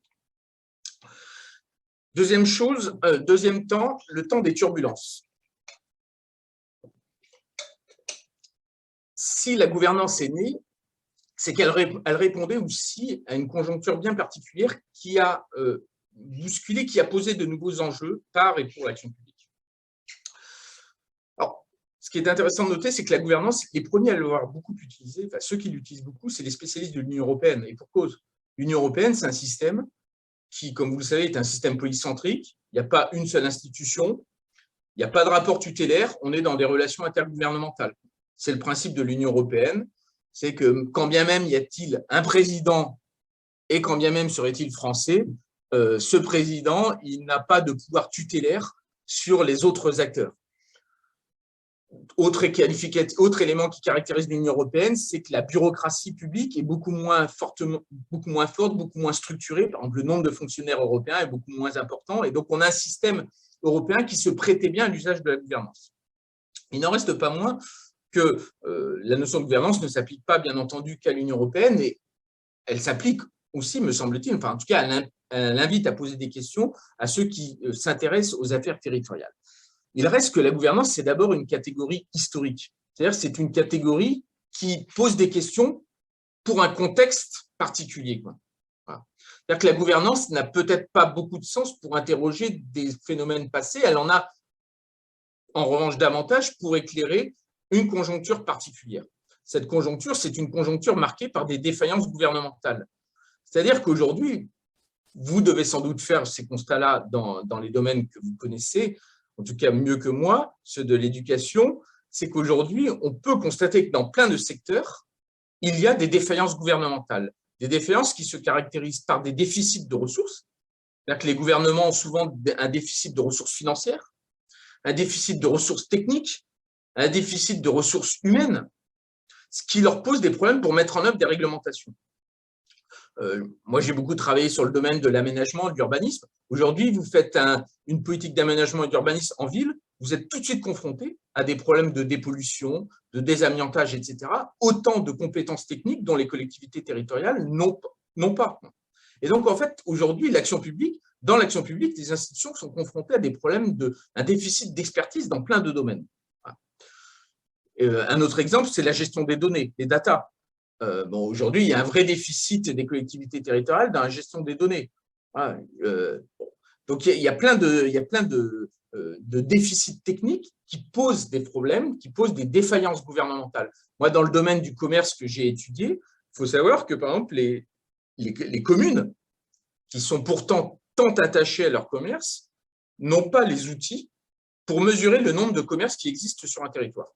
Deuxième chose, deuxième temps, le temps des turbulences. Si la gouvernance est née, c'est qu'elle répondait aussi à une conjoncture bien particulière qui a bousculé, qui a posé de nouveaux enjeux par et pour l'action publique. Alors, ce qui est intéressant de noter, c'est que la gouvernance, les premiers à l'avoir beaucoup utilisée, enfin ceux qui l'utilisent beaucoup, c'est les spécialistes de l'Union européenne. Et pour cause, l'Union européenne, c'est un système qui, comme vous le savez, est un système polycentrique. Il n'y a pas une seule institution, il n'y a pas de rapport tutélaire, on est dans des relations intergouvernementales. C'est le principe de l'Union européenne, c'est que quand bien même y a-t-il un président et quand bien même serait-il français, ce président, il n'a pas de pouvoir tutélaire sur les autres acteurs. Autre élément qui caractérise l'Union européenne, c'est que la bureaucratie publique est beaucoup moins forte, beaucoup moins structurée. Par exemple, le nombre de fonctionnaires européens est beaucoup moins important. Et donc, on a un système européen qui se prêtait bien à l'usage de la gouvernance. Il n'en reste pas moins que la notion de gouvernance ne s'applique pas, bien entendu, qu'à l'Union européenne, et elle s'applique aussi, me semble-t-il, enfin, en tout cas, elle invite à poser des questions à ceux qui s'intéressent aux affaires territoriales. Il reste que la gouvernance, c'est d'abord une catégorie historique. C'est-à-dire que c'est une catégorie qui pose des questions pour un contexte particulier. Voilà. C'est-à-dire que la gouvernance n'a peut-être pas beaucoup de sens pour interroger des phénomènes passés. Elle en a, en revanche, davantage pour éclairer une conjoncture particulière. Cette conjoncture, c'est une conjoncture marquée par des défaillances gouvernementales. C'est-à-dire qu'aujourd'hui, vous devez sans doute faire ces constats-là dans les domaines que vous connaissez, en tout cas mieux que moi, ceux de l'éducation, c'est qu'aujourd'hui, on peut constater que dans plein de secteurs, il y a des défaillances gouvernementales, des défaillances qui se caractérisent par des déficits de ressources. C'est-à-dire que les gouvernements ont souvent un déficit de ressources financières, un déficit de ressources techniques, un déficit de ressources humaines, ce qui leur pose des problèmes pour mettre en œuvre des réglementations. Moi, j'ai beaucoup travaillé sur le domaine de l'aménagement et de l'urbanisme. Aujourd'hui, vous faites une politique d'aménagement et d'urbanisme en ville, vous êtes tout de suite confronté à des problèmes de dépollution, de désamiantage, etc. Autant de compétences techniques dont les collectivités territoriales n'ont pas. Et donc, en fait, aujourd'hui, dans l'action publique, les institutions sont confrontées à des problèmes un déficit d'expertise dans plein de domaines. Un autre exemple, c'est la gestion des données, des data. Aujourd'hui, il y a un vrai déficit des collectivités territoriales dans la gestion des données. Voilà. Donc, il y a plein de déficits techniques qui posent des problèmes, qui posent des défaillances gouvernementales. Moi, dans le domaine du commerce que j'ai étudié, il faut savoir que, par exemple, les communes qui sont pourtant tant attachées à leur commerce n'ont pas les outils pour mesurer le nombre de commerces qui existent sur un territoire.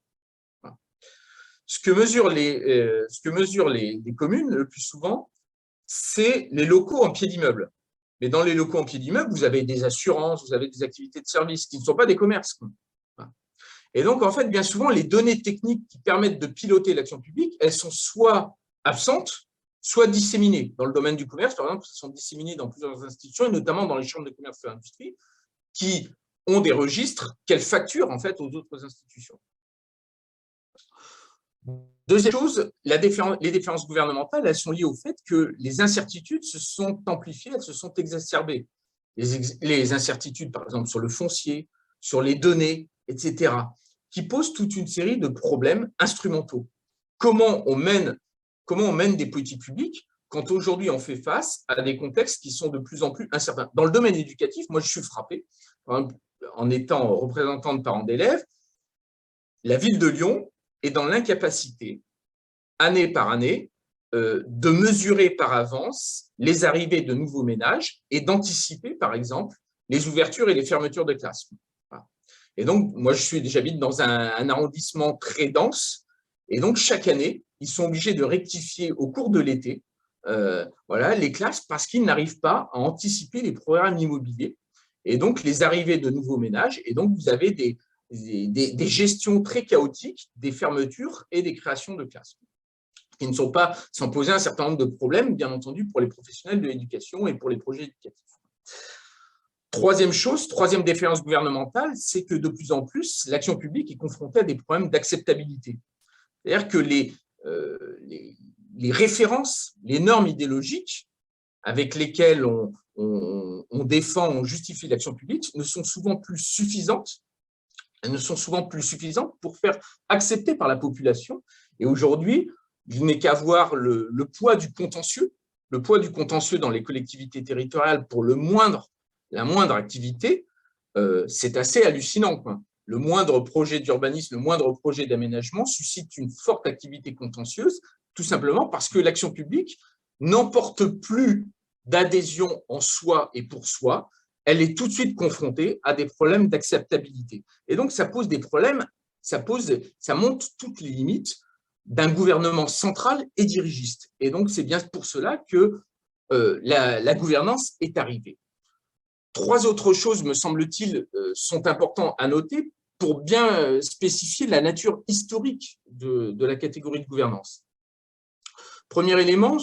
Ce que mesurent les communes, le plus souvent, c'est les locaux en pied d'immeuble. Mais dans les locaux en pied d'immeuble, vous avez des assurances, vous avez des activités de service qui ne sont pas des commerces. Et donc, en fait, bien souvent, les données techniques qui permettent de piloter l'action publique, elles sont soit absentes, soit disséminées. Dans le domaine du commerce, par exemple, elles sont disséminées dans plusieurs institutions, et notamment dans les chambres de commerce et d'industrie, qui ont des registres qu'elles facturent en fait aux autres institutions. Deuxième chose, les différences gouvernementales, elles sont liées au fait que les incertitudes se sont amplifiées, elles se sont exacerbées. Les incertitudes, par exemple, sur le foncier, sur les données, etc., qui posent toute une série de problèmes instrumentaux. Comment on mène des politiques publiques quand aujourd'hui on fait face à des contextes qui sont de plus en plus incertains. Dans le domaine éducatif, moi je suis frappé, par exemple, en étant représentant de parents d'élèves, la ville de Lyon est dans l'incapacité, année par année, de mesurer par avance les arrivées de nouveaux ménages et d'anticiper, par exemple, les ouvertures et les fermetures de classes. Voilà. Et donc, moi, j'habite dans un arrondissement très dense, et donc chaque année, ils sont obligés de rectifier au cours de l'été voilà, les classes parce qu'ils n'arrivent pas à anticiper les programmes immobiliers et donc les arrivées de nouveaux ménages. Et donc, vous avez des gestions très chaotiques des fermetures et des créations de classes, qui ne sont pas sans poser un certain nombre de problèmes, bien entendu, pour les professionnels de l'éducation et pour les projets éducatifs. Troisième défaillance gouvernementale, c'est que de plus en plus, l'action publique est confrontée à des problèmes d'acceptabilité. C'est-à-dire que les références, les normes idéologiques avec lesquelles on défend, on justifie l'action publique ne sont souvent plus suffisantes. Elles ne sont souvent plus suffisantes pour faire accepter par la population. Et aujourd'hui, il n'est qu'à voir le poids du contentieux, dans les collectivités territoriales pour la moindre activité, c'est assez hallucinant, quoi. Le moindre projet d'urbanisme, le moindre projet d'aménagement suscite une forte activité contentieuse, tout simplement parce que l'action publique n'emporte plus d'adhésion en soi et pour soi, elle est tout de suite confrontée à des problèmes d'acceptabilité. Et donc, ça pose des problèmes, ça montre toutes les limites d'un gouvernement central et dirigiste. Et donc, c'est bien pour cela que la gouvernance est arrivée. 3 autres choses, me semble-t-il, sont importantes à noter pour bien spécifier la nature historique de la catégorie de gouvernance. Premier élément,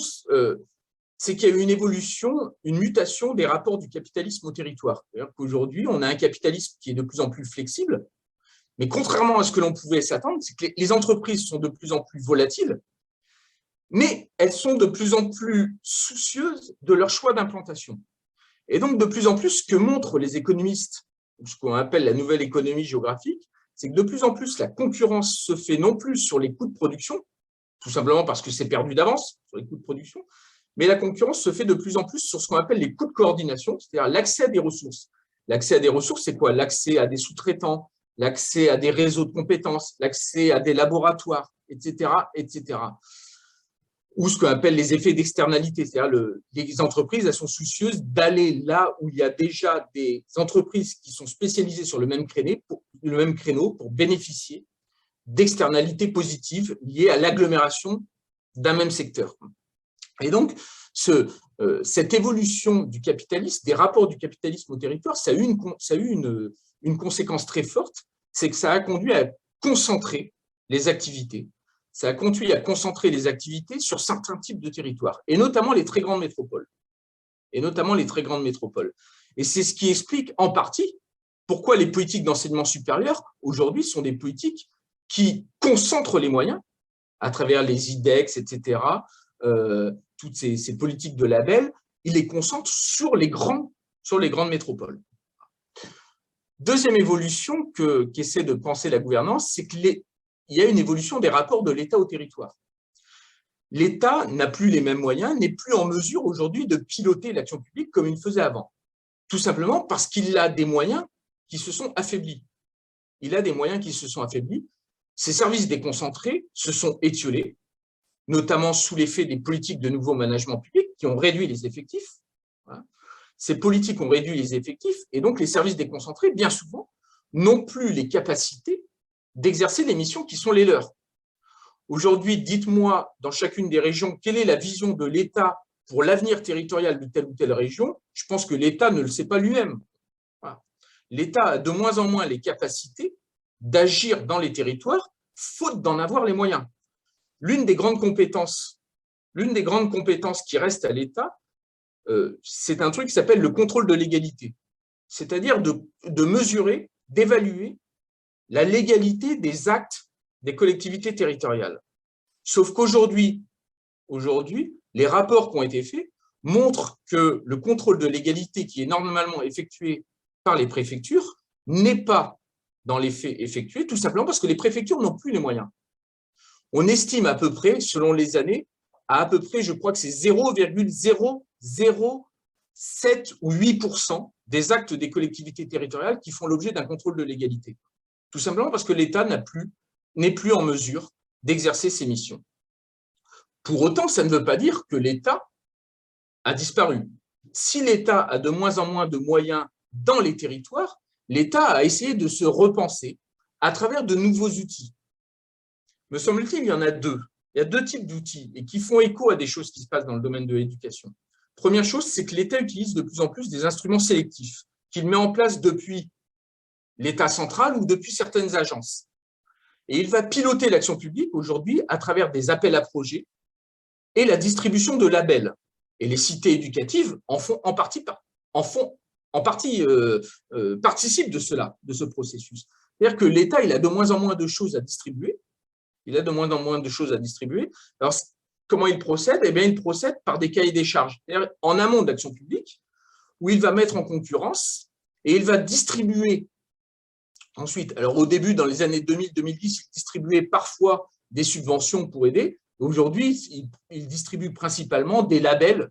c'est qu'il y a eu une évolution, une mutation des rapports du capitalisme au territoire. C'est-à-dire qu'aujourd'hui, on a un capitalisme qui est de plus en plus flexible, mais contrairement à ce que l'on pouvait s'attendre, c'est que les entreprises sont de plus en plus volatiles, mais elles sont de plus en plus soucieuses de leur choix d'implantation. Et donc, de plus en plus, ce que montrent les économistes, ce qu'on appelle la nouvelle économie géographique, c'est que de plus en plus, la concurrence se fait non plus sur les coûts de production, tout simplement parce que c'est perdu d'avance sur les coûts de production, mais la concurrence se fait de plus en plus sur ce qu'on appelle les coûts de coordination, c'est-à-dire l'accès à des ressources. L'accès à des ressources, c'est quoi? L'accès à des sous-traitants, l'accès à des réseaux de compétences, l'accès à des laboratoires, etc., etc. Ou ce qu'on appelle les effets d'externalité, c'est-à-dire les entreprises, elles sont soucieuses d'aller là où il y a déjà des entreprises qui sont spécialisées sur le même créneau pour bénéficier d'externalités positives liées à l'agglomération d'un même secteur. Et donc, cette évolution du capitalisme, des rapports du capitalisme au territoire, ça a eu une conséquence très forte, c'est que ça a conduit à concentrer les activités. Ça a conduit à concentrer les activités sur certains types de territoires, et notamment les très grandes métropoles. Et c'est ce qui explique en partie pourquoi les politiques d'enseignement supérieur, aujourd'hui, sont des politiques qui concentrent les moyens à travers les IDEX, etc., toutes ces politiques de label, ils les concentrent sur les grandes métropoles. Deuxième évolution qu'essaie de penser la gouvernance, c'est qu'il y a une évolution des rapports de l'État au territoire. L'État n'a plus les mêmes moyens, n'est plus en mesure aujourd'hui de piloter l'action publique comme il faisait avant. Tout simplement parce qu'il a des moyens qui se sont affaiblis. Ses services déconcentrés se sont étiolés, notamment sous l'effet des politiques de nouveau management public qui ont réduit les effectifs. Ces politiques ont réduit les effectifs et donc les services déconcentrés, bien souvent, n'ont plus les capacités d'exercer les missions qui sont les leurs. Aujourd'hui, dites-moi, dans chacune des régions, quelle est la vision de l'État pour l'avenir territorial de telle ou telle région? Je pense que l'État ne le sait pas lui-même. Voilà. L'État a de moins en moins les capacités d'agir dans les territoires, faute d'en avoir les moyens. L'une des grandes compétences qui reste à l'État, c'est un truc qui s'appelle le contrôle de légalité, c'est-à-dire de mesurer, d'évaluer la légalité des actes des collectivités territoriales. Sauf qu'aujourd'hui, les rapports qui ont été faits montrent que le contrôle de légalité qui est normalement effectué par les préfectures n'est pas dans les faits effectué, tout simplement parce que les préfectures n'ont plus les moyens. On estime à peu près, selon les années, à peu près, je crois que c'est 0,007 ou 8% des actes des collectivités territoriales qui font l'objet d'un contrôle de légalité. Tout simplement parce que l'État n'a plus n'est plus en mesure d'exercer ses missions. Pour autant, ça ne veut pas dire que l'État a disparu. Si l'État a de moins en moins de moyens dans les territoires, l'État a essayé de se repenser à travers de nouveaux outils. Me semble-t-il, il y en a deux. Il y a deux types d'outils et qui font écho à des choses qui se passent dans le domaine de l'éducation. Première chose, c'est que l'État utilise de plus en plus des instruments sélectifs qu'il met en place depuis l'État central ou depuis certaines agences. Et il va piloter l'action publique aujourd'hui à travers des appels à projets et la distribution de labels. Et les cités éducatives participent de cela, de ce processus. C'est-à-dire que l'État, il a de moins en moins de choses à distribuer. Alors, comment il procède? Eh bien, il procède par des cahiers des charges, en amont de l'action publique, où il va mettre en concurrence et il va distribuer ensuite. Alors, au début, dans les années 2000-2010, il distribuait parfois des subventions pour aider. Aujourd'hui, il distribue principalement des labels,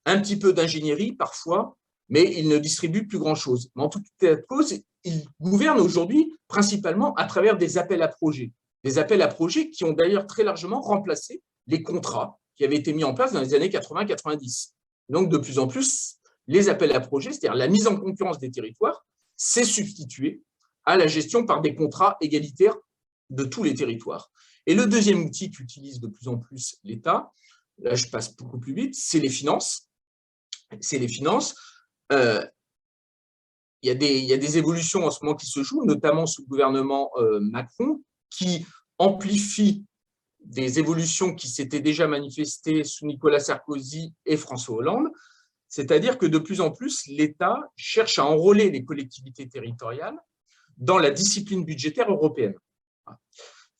un petit peu d'ingénierie parfois, mais il ne distribue plus grand-chose. Mais en tout cas de cause, il gouverne aujourd'hui principalement à travers des appels à projets. Des appels à projets qui ont d'ailleurs très largement remplacé les contrats qui avaient été mis en place dans les années 80-90. Donc, de plus en plus, les appels à projets, c'est-à-dire la mise en concurrence des territoires, s'est substitué à la gestion par des contrats égalitaires de tous les territoires. Et le deuxième outil qu'utilise de plus en plus l'État, là je passe beaucoup plus vite, c'est les finances. Il y a des évolutions en ce moment qui se jouent, notamment sous le gouvernement Macron, qui amplifient des évolutions qui s'étaient déjà manifestées sous Nicolas Sarkozy et François Hollande. C'est-à-dire que de plus en plus, l'État cherche à enrôler les collectivités territoriales dans la discipline budgétaire européenne.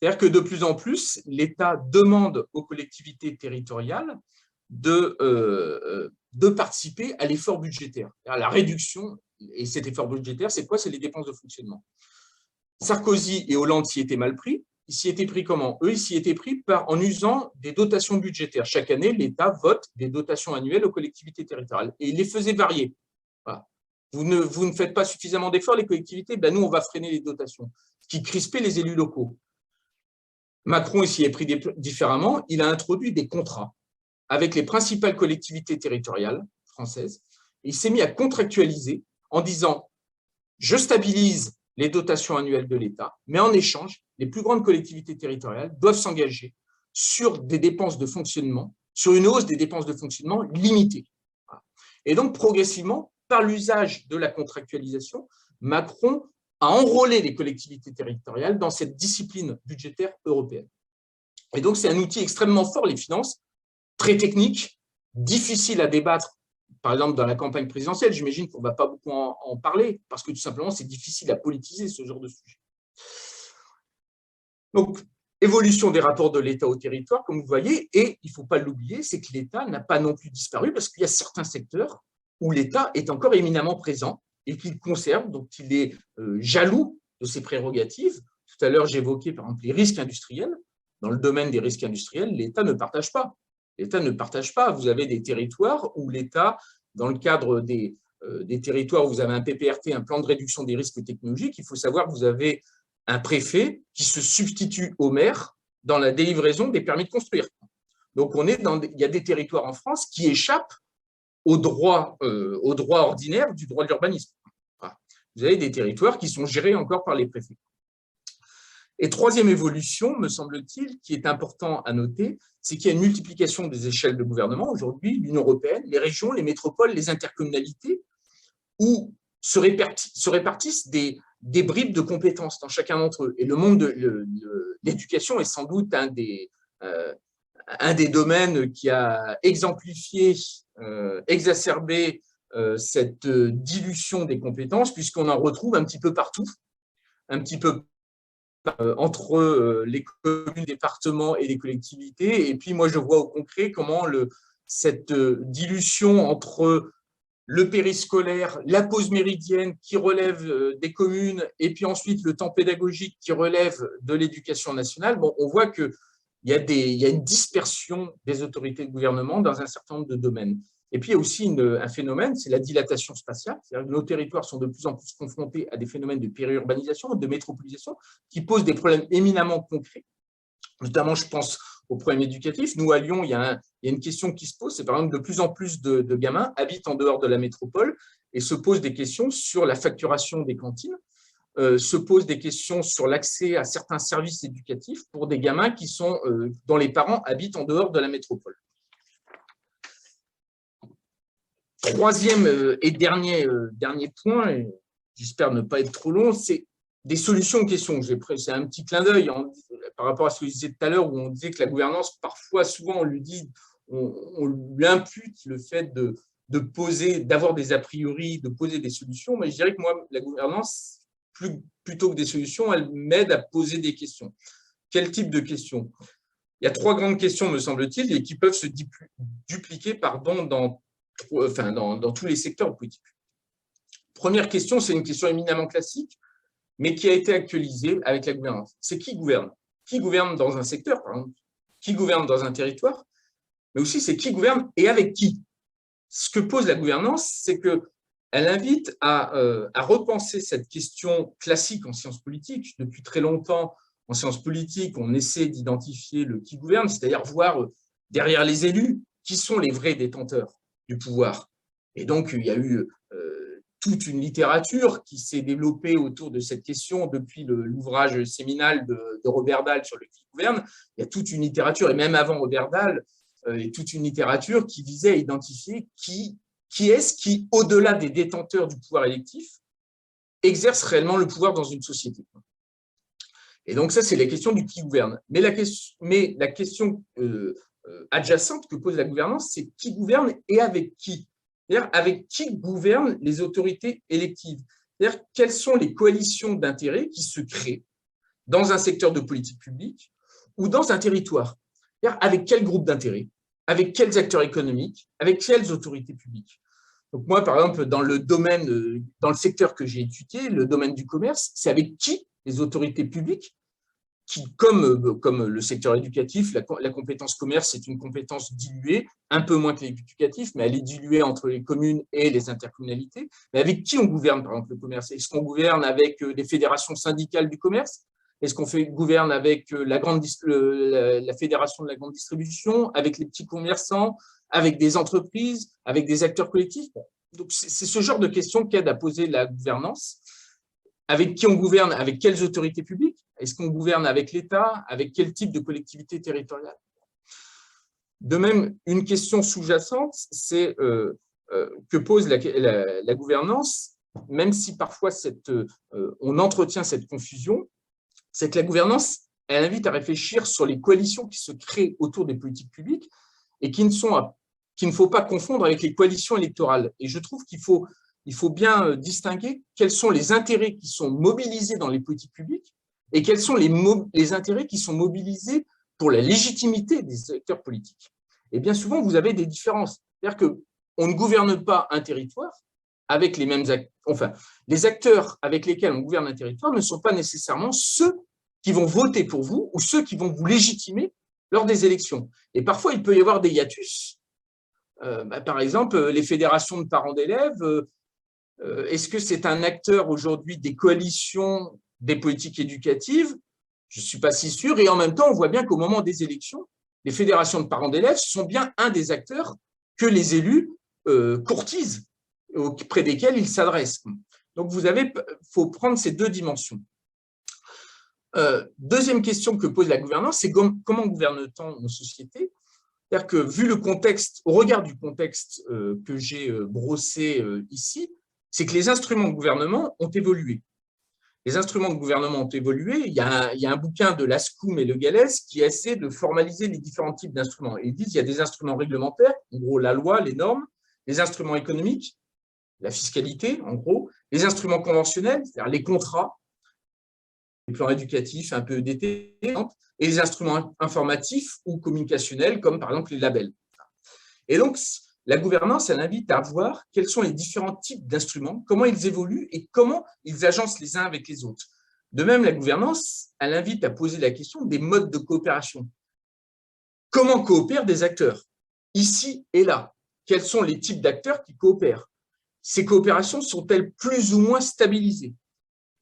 C'est-à-dire que de plus en plus, l'État demande aux collectivités territoriales de participer à l'effort budgétaire, à la réduction. Et cet effort budgétaire, c'est quoi? C'est les dépenses de fonctionnement. Sarkozy et Hollande s'y étaient mal pris. Ils s'y étaient pris comment? Eux, ils s'y étaient pris en usant des dotations budgétaires. Chaque année, l'État vote des dotations annuelles aux collectivités territoriales. Et il les faisait varier. Voilà. Vous ne faites pas suffisamment d'efforts, les collectivités, ben nous, on va freiner les dotations. Ce qui crispait les élus locaux. Macron, il s'y est pris différemment. Il a introduit des contrats avec les principales collectivités territoriales françaises. Et il s'est mis à contractualiser en disant « je stabilise les dotations annuelles de l'État, mais en échange, les plus grandes collectivités territoriales doivent s'engager sur des dépenses de fonctionnement, sur une hausse des dépenses de fonctionnement limitée. » Et donc, progressivement, par l'usage de la contractualisation, Macron a enrôlé les collectivités territoriales dans cette discipline budgétaire européenne. Et donc, c'est un outil extrêmement fort, les finances, très technique, difficile à débattre. Par exemple, dans la campagne présidentielle, j'imagine qu'on ne va pas beaucoup en parler, parce que tout simplement, c'est difficile à politiser ce genre de sujet. Donc, évolution des rapports de l'État au territoire, comme vous voyez, et il ne faut pas l'oublier, c'est que l'État n'a pas non plus disparu, parce qu'il y a certains secteurs où l'État est encore éminemment présent et qu'il conserve, donc il est jaloux de ses prérogatives. Tout à l'heure, j'évoquais par exemple les risques industriels. Dans le domaine des risques industriels, l'État ne partage pas. L'État ne partage pas. Vous avez des territoires où l'État, dans le cadre des territoires où vous avez un PPRT, un plan de réduction des risques technologiques, il faut savoir que vous avez un préfet qui se substitue au maire dans la délivraison des permis de construire. Donc, il y a des territoires en France qui échappent au droit ordinaire du droit de l'urbanisme. Voilà. Vous avez des territoires qui sont gérés encore par les préfets. Et troisième évolution, me semble-t-il, qui est important à noter, c'est qu'il y a une multiplication des échelles de gouvernement. Aujourd'hui, l'Union européenne, les régions, les métropoles, les intercommunalités, où se répartissent des bribes de compétences dans chacun d'entre eux. Et le monde de l'éducation est sans doute un des domaines qui a exemplifié, exacerbé cette dilution des compétences, puisqu'on en retrouve un petit peu partout, un petit peu entre les communes, départements et les collectivités. Et puis, moi, je vois au concret comment cette dilution entre le périscolaire, la pause méridienne qui relève des communes, et puis ensuite le temps pédagogique qui relève de l'éducation nationale, bon, on voit qu'il y a une dispersion des autorités de gouvernement dans un certain nombre de domaines. Et puis, il y a aussi un phénomène, c'est la dilatation spatiale. C'est-à-dire que nos territoires sont de plus en plus confrontés à des phénomènes de périurbanisation, de métropolisation, qui posent des problèmes éminemment concrets. Notamment, je pense au problème éducatif. Nous, à Lyon, il y a une question qui se pose, c'est par exemple de plus en plus de gamins habitent en dehors de la métropole et se posent des questions sur la facturation des cantines, se posent des questions sur l'accès à certains services éducatifs pour des gamins dont les parents habitent en dehors de la métropole. Troisième et dernier point, et j'espère ne pas être trop long, c'est des solutions aux questions. C'est un petit clin d'œil par rapport à ce que je disais tout à l'heure, où on disait que la gouvernance, parfois, souvent, on lui impute le fait d'avoir des a priori, de poser des solutions. Mais je dirais que moi, la gouvernance, plutôt que des solutions, elle m'aide à poser des questions. Quel type de questions? Il y a 3 grandes questions, me semble-t-il, et qui peuvent se dupliquer dans tous les secteurs politiques. Première question, c'est une question éminemment classique, mais qui a été actualisée avec la gouvernance. C'est qui gouverne? Qui gouverne dans un secteur, par exemple? Qui gouverne dans un territoire? Mais aussi, c'est qui gouverne et avec qui? Ce que pose la gouvernance, c'est qu'elle invite à repenser cette question classique en sciences politiques. Depuis très longtemps, en sciences politiques, on essaie d'identifier le qui gouverne, c'est-à-dire voir derrière les élus qui sont les vrais détenteurs du pouvoir. Et donc, il y a eu toute une littérature qui s'est développée autour de cette question depuis l'ouvrage séminal de Robert Dahl sur le qui gouverne. Il y a toute une littérature, et même avant Robert Dahl, toute une littérature qui visait à identifier qui est-ce qui, au-delà des détenteurs du pouvoir électif, exerce réellement le pouvoir dans une société. Et donc ça, c'est la question du qui gouverne. Mais la question adjacente que pose la gouvernance, c'est qui gouverne et avec qui. C'est-à-dire avec qui gouvernent les autorités électives. C'est-à-dire quelles sont les coalitions d'intérêts qui se créent dans un secteur de politique publique ou dans un territoire. C'est-à-dire avec quel groupe d'intérêts, avec quels acteurs économiques, avec quelles autorités publiques. Donc moi, par exemple, dans le secteur que j'ai étudié, le domaine du commerce, c'est avec qui les autorités publiques, qui, comme le secteur éducatif, la compétence commerce, c'est une compétence diluée, un peu moins que l'éducatif, mais elle est diluée entre les communes et les intercommunalités. Mais avec qui on gouverne, par exemple, le commerce? Est-ce qu'on gouverne avec les fédérations syndicales du commerce? Est-ce qu'on gouverne avec la fédération de la grande distribution, avec les petits commerçants, avec des entreprises, avec des acteurs collectifs? Donc, c'est ce genre de questions qu'aide à poser la gouvernance. Avec qui on gouverne? Avec quelles autorités publiques? Est-ce qu'on gouverne avec l'État? Avec quel type de collectivité territoriale? De même, une question sous-jacente, c'est que pose la gouvernance, même si parfois on entretient cette confusion, c'est que la gouvernance, elle invite à réfléchir sur les coalitions qui se créent autour des politiques publiques et qu'il ne faut pas confondre avec les coalitions électorales. Et je trouve qu'il faut bien distinguer quels sont les intérêts qui sont mobilisés dans les politiques publiques et quels sont les intérêts qui sont mobilisés pour la légitimité des acteurs politiques. Et bien souvent, vous avez des différences. C'est-à-dire qu'on ne gouverne pas un territoire avec les mêmes acteurs. Enfin, les acteurs avec lesquels on gouverne un territoire ne sont pas nécessairement ceux qui vont voter pour vous ou ceux qui vont vous légitimer lors des élections. Et parfois, il peut y avoir des hiatus. Par exemple, les fédérations de parents d'élèves, est-ce que c'est un acteur aujourd'hui des coalitions des politiques éducatives? Je ne suis pas si sûr. Et en même temps, on voit bien qu'au moment des élections, les fédérations de parents d'élèves sont bien un des acteurs que les élus courtisent, auprès desquels ils s'adressent. Donc, faut prendre ces deux dimensions. Deuxième question que pose la gouvernance, c'est comment gouverne-t-on nos sociétés? C'est-à-dire que, vu le contexte, au regard du contexte que j'ai brossé ici, c'est que les instruments de gouvernement ont évolué. Les instruments de gouvernement ont évolué. Il y a un bouquin de Lascoum et Le Gallès qui essaie de formaliser les différents types d'instruments. Ils disent qu'il y a des instruments réglementaires, en gros la loi, les normes, les instruments économiques, la fiscalité, en gros, les instruments conventionnels, c'est-à-dire les contrats, les plans éducatifs, un peu d'été, et les instruments informatifs ou communicationnels, comme par exemple les labels. Et donc, la gouvernance, elle invite à voir quels sont les différents types d'instruments, comment ils évoluent et comment ils agencent les uns avec les autres. De même, la gouvernance, elle invite à poser la question des modes de coopération. Comment coopèrent des acteurs, ici et là? quels sont les types d'acteurs qui coopèrent? Ces coopérations sont-elles plus ou moins stabilisées?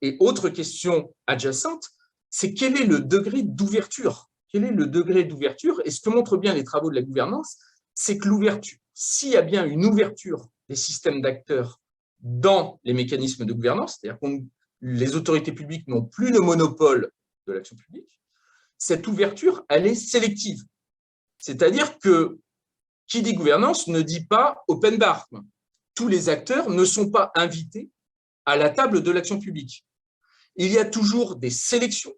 Et autre question adjacente, c'est quel est le degré d'ouverture? Quel est le degré d'ouverture? Et ce que montrent bien les travaux de la gouvernance, c'est que l'ouverture, s'il y a bien une ouverture des systèmes d'acteurs dans les mécanismes de gouvernance, c'est-à-dire que les autorités publiques n'ont plus le monopole de l'action publique, cette ouverture, elle est sélective. C'est-à-dire que qui dit gouvernance ne dit pas open bar. Tous les acteurs ne sont pas invités à la table de l'action publique. Il y a toujours des sélections,